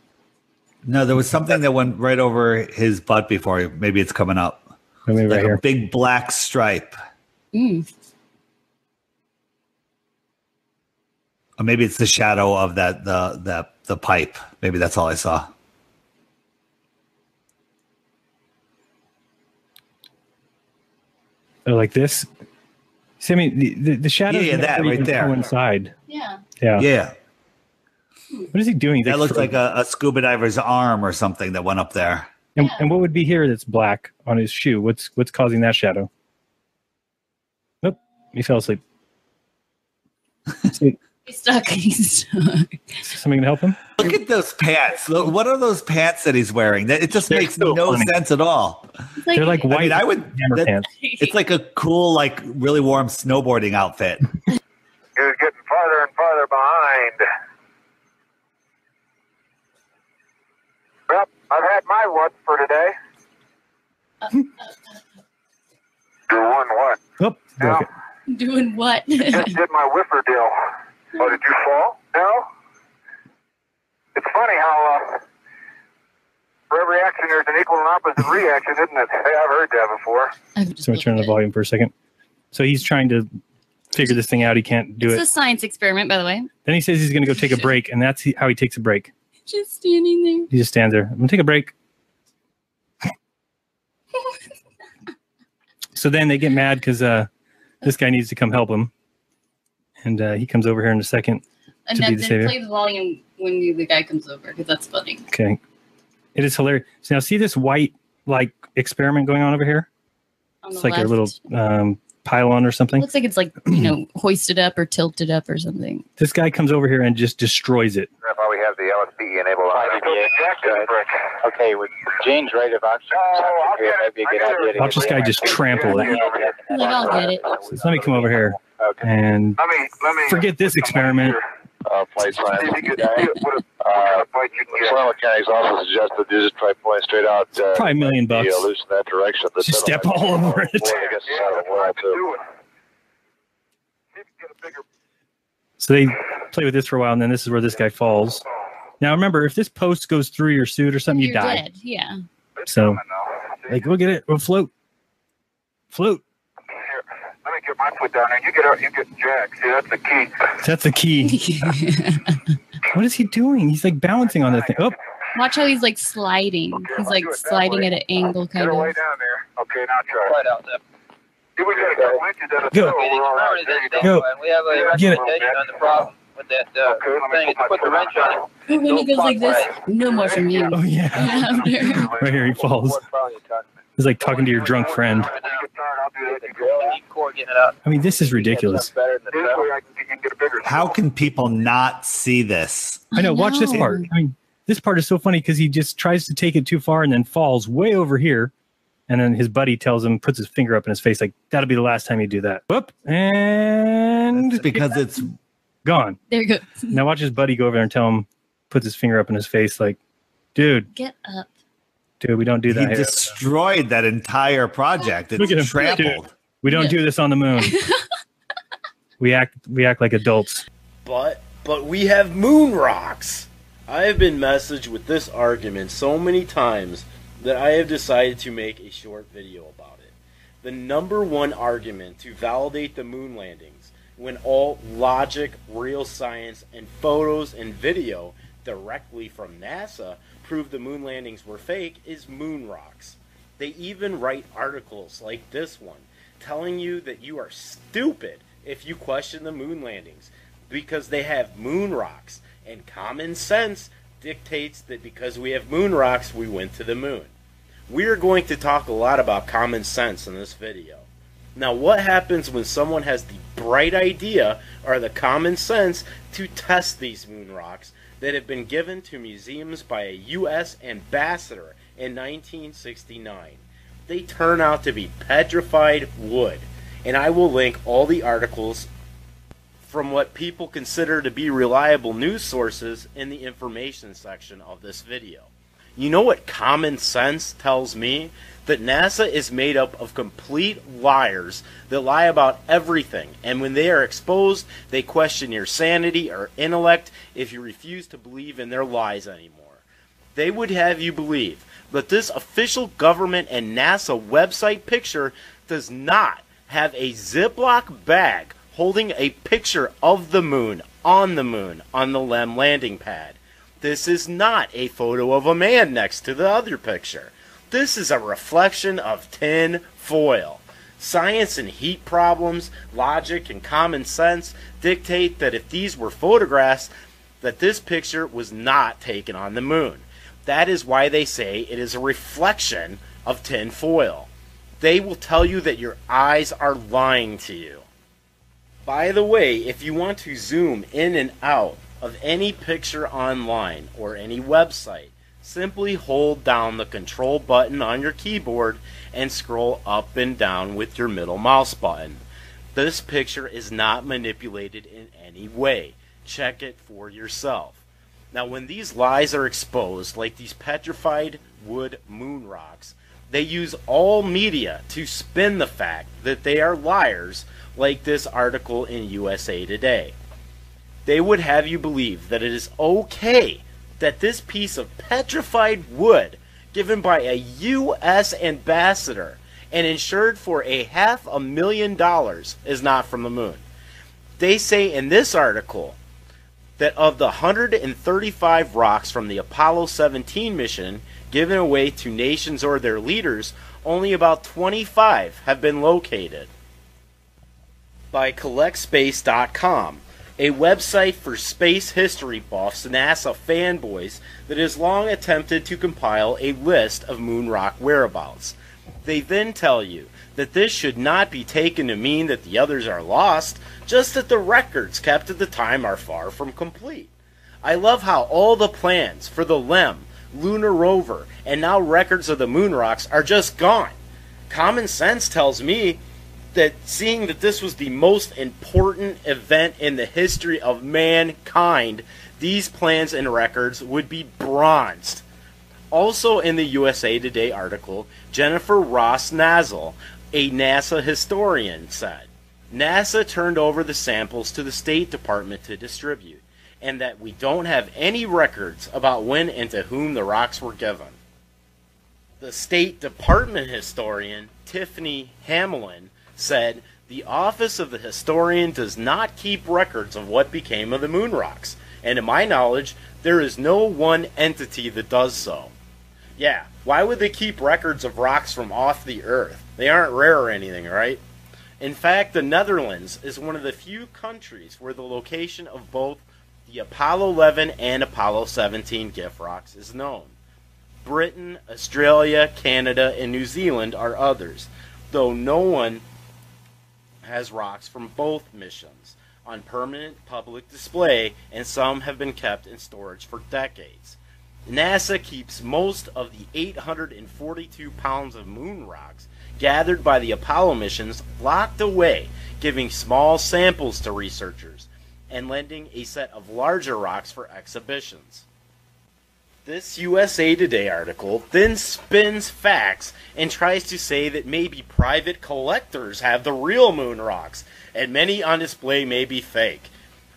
No, there was something that went right over his butt before. Maybe it's coming up. Maybe right like here. a big black stripe. Or maybe it's the shadow of the pipe. Maybe that's all I saw. Oh, like this? See, I mean, the shadows Yeah, that never right even there. coincide. Yeah. Yeah. Yeah. What is he doing? That looks like a scuba diver's arm or something that went up there. And what would be here that's black on his shoe? What's causing that shadow? Nope, he fell asleep. See, He's stuck. He's stuck. something gonna help him? Look at those pants. Look, what are those pants that he's wearing? It just makes no sense at all. They're like white. I mean, I would. hammer pants. It's like a cool, like really warm snowboarding outfit. He was getting farther and farther behind. Well, I've had my one for today. Doing what? Oh, now, Doing what? just did my whiffer deal. Oh, did you fall? No? It's funny how for every action there's an equal and opposite reaction, isn't it? Hey, I've heard that before. So I turn the volume for a second. So he's trying to figure this thing out. He can't do It's it. a science experiment, by the way. Then he says he's going to go take a break, and that's how he takes a break. Just standing there. He just stands there. I'm going to take a break. So then they get mad because this guy needs to come help him. And he comes over here in a second And to be then the savior. play the volume when the guy comes over, because that's funny. Okay. It is hilarious. So now see this white like experiment going on over here? On It's the like a left. little pylon or something. Looks like it's like, hoisted up or tilted up or something. This guy comes over here and just destroys it. How we have the LSP enabled on Okay, with Jane's rate of oxygen consumption, that'd be a good idea to Watch this guy just trample it. Like, I'll get it. So let me come over here and forget this experiment. Flight science. Sonoma County's also suggested you just try pointing straight out. Probably $1 million. Loose in that direction. Just step all over it. So they play with this for a while, and then this is where this guy falls. Now remember, if this post goes through your suit or something, you You're die. dead. Yeah. So, like, look at it. We'll float. Float. Let me get my foot down there. You get Jack. See, that's the key. That's the key. What is he doing? He's like balancing on that thing. Oh, Watch how he's like sliding. He's like sliding at an angle, kind Get of. way down there. Okay, now try. Right out there. We got a couple inches at a Go. Go. And we have a Get it. recommendation on the problem with that thing. It's put the wrench on it. When he goes like this, no more from you. Oh, yeah. Right here, he falls. He's like talking to your drunk friend. I mean, this is ridiculous. How can people not see this? I know. Watch this part. I mean, this part is so funny because he just tries to take it too far and then falls way over here. And then his buddy tells him, puts his finger up in his face, like, that'll be the last time you do that. Whoop. And it's because it's gone. There you go. Now watch his buddy go over there and tell him, puts his finger up in his face, like, dude, Get up. dude, we don't do that He here. destroyed that entire project. It's Look at him. trampled. Dude, we don't do this on the moon. we act like adults. But we have moon rocks. I have been messaged with this argument so many times that I have decided to make a short video about it. The number one argument to validate the moon landings, when all logic, real science, and photos and video directly from NASA prove the moon landings were fake, is moon rocks. They even write articles like this one telling you that you are stupid if you question the moon landings. because they have moon rocks, and common sense dictates that because we have moon rocks, we went to the moon. We are going to talk a lot about common sense in this video. Now, what happens when someone has the bright idea or the common sense to test these moon rocks that have been given to museums by a U.S. ambassador in 1969? They turn out to be petrified wood, and I will link all the articles from what people consider to be reliable news sources in the information section of this video. You know what common sense tells me? That NASA is made up of complete liars that lie about everything, and when they are exposed, they question your sanity or intellect if you refuse to believe in their lies anymore. They would have you believe that this official government and NASA website picture does not have a Ziploc bag holding a picture of the moon on the LEM landing pad. This is not a photo of a man next to the other picture. This is a reflection of tin foil. Science and heat problems, logic and common sense dictate that if these were photographs, that this picture was not taken on the moon. That is why they say it is a reflection of tin foil. They will tell you that your eyes are lying to you. By the way, if you want to zoom in and out of any picture online or any website, simply hold down the control button on your keyboard and scroll up and down with your middle mouse button. This picture is not manipulated in any way. Check it for yourself. Now, when these lies are exposed, like these petrified wood moon rocks, they use all media to spin the fact that they are liars, like this article in USA Today. They would have you believe that it is okay that this piece of petrified wood given by a U.S. ambassador and insured for $500,000 is not from the moon. They say in this article that of the 135 rocks from the Apollo 17 mission given away to nations or their leaders, only about 25 have been located. By CollectSpace.com, a website for space history buffs and NASA fanboys that has long attempted to compile a list of moon rock whereabouts. They then tell you that this should not be taken to mean that the others are lost, just that the records kept at the time are far from complete. I love how all the plans for the LEM, lunar rover, and now records of the moon rocks are just gone. Common sense tells me that seeing that this was the most important event in the history of mankind, these plans and records would be bronzed. Also in the USA Today article, Jennifer Ross Nazzle, a NASA historian, said, NASA turned over the samples to the State Department to distribute, and that we don't have any records about when and to whom the rocks were given. The State Department historian, Tiffany Hamlin, said, the Office of the Historian does not keep records of what became of the moon rocks, and to my knowledge, there is no one entity that does so. Yeah, why would they keep records of rocks from off the Earth? They aren't rare or anything, right? In fact, the Netherlands is one of the few countries where the location of both the Apollo 11 and Apollo 17 gift rocks is known. Britain, Australia, Canada, and New Zealand are others, though no one has rocks from both missions on permanent public display, and some have been kept in storage for decades. NASA keeps most of the 842 pounds of moon rocks gathered by the Apollo missions locked away, giving small samples to researchers and lending a set of larger rocks for exhibitions. This USA Today article then spins facts and tries to say that maybe private collectors have the real moon rocks, and many on display may be fake.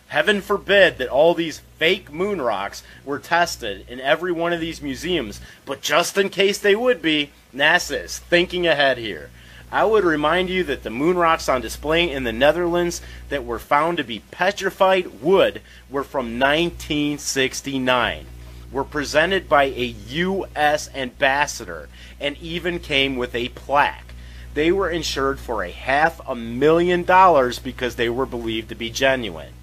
Heaven forbid that all these fake moon rocks were tested in every one of these museums, but just in case they would be, NASA is thinking ahead here. I would remind you that the moon rocks on display in the Netherlands that were found to be petrified wood were from 1969. Were presented by a U.S. ambassador and even came with a plaque. They were insured for $500,000 because they were believed to be genuine.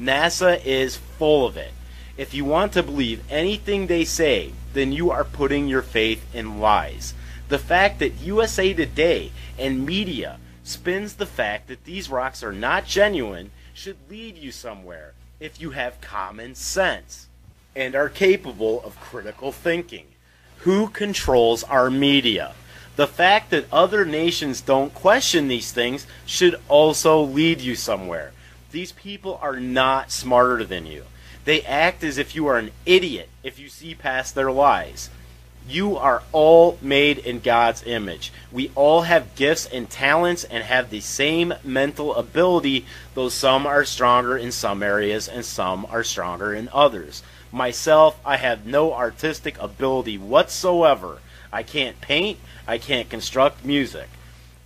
NASA is full of it. If you want to believe anything they say, then you are putting your faith in lies. The fact that USA Today and media spins the fact that these rocks are not genuine should lead you somewhere if you have common sense and are capable of critical thinking. Who controls our media? The fact that other nations don't question these things should also lead you somewhere. These people are not smarter than you. They act as if you are an idiot if you see past their lies. You are all made in God's image. We all have gifts and talents and have the same mental ability, though some are stronger in some areas and some are stronger in others. Myself, I have no artistic ability whatsoever. I can't paint. I can't construct music.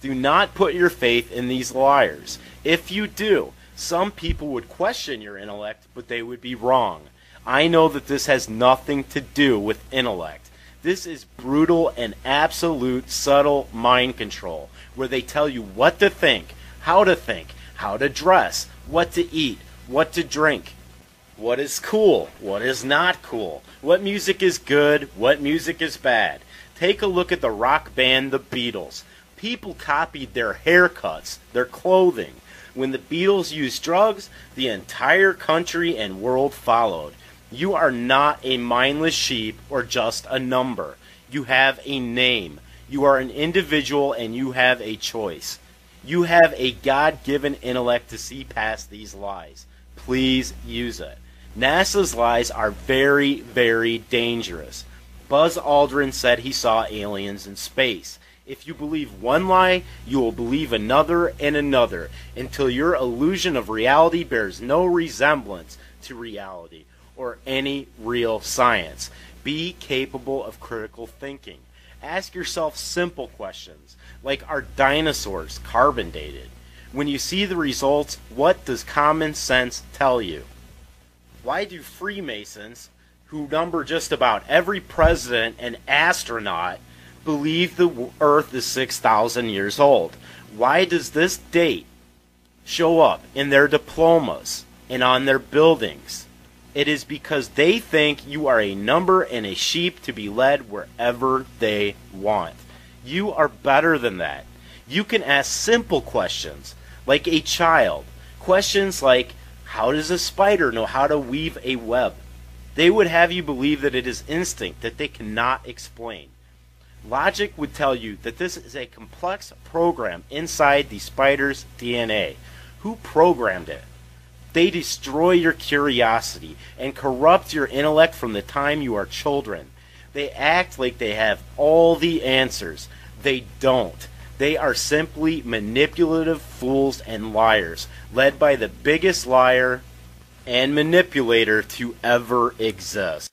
Do not put your faith in these liars. If you do, some people would question your intellect, but they would be wrong. I know that this has nothing to do with intellect. This is brutal and absolute subtle mind control, where they tell you what to think, how to dress, what to eat, what to drink, what is cool, what is not cool, what music is good, what music is bad. Take a look at the rock band The Beatles. People copied their haircuts, their clothing. When the Beatles used drugs, the entire country and world followed. You are not a mindless sheep or just a number. You have a name. You are an individual and you have a choice. You have a God-given intellect to see past these lies. Please use it. NASA's lies are very, very dangerous. Buzz Aldrin said he saw aliens in space. If you believe one lie, you will believe another and another, until your illusion of reality bears no resemblance to reality or any real science. Be capable of critical thinking. Ask yourself simple questions, like are dinosaurs carbon dated? When you see the results, what does common sense tell you? Why do Freemasons, who number just about every president and astronaut, believe the Earth is 6,000 years old? Why does this date show up in their diplomas and on their buildings? It is because they think you are a number and a sheep to be led wherever they want. You are better than that. You can ask simple questions like a child. Questions like, how does a spider know how to weave a web? They would have you believe that it is instinct that they cannot explain. Logic would tell you that this is a complex program inside the spider's DNA. Who programmed it? They destroy your curiosity and corrupt your intellect from the time you are children. They act like they have all the answers. They don't. They are simply manipulative fools and liars, led by the biggest liar and manipulator to ever exist.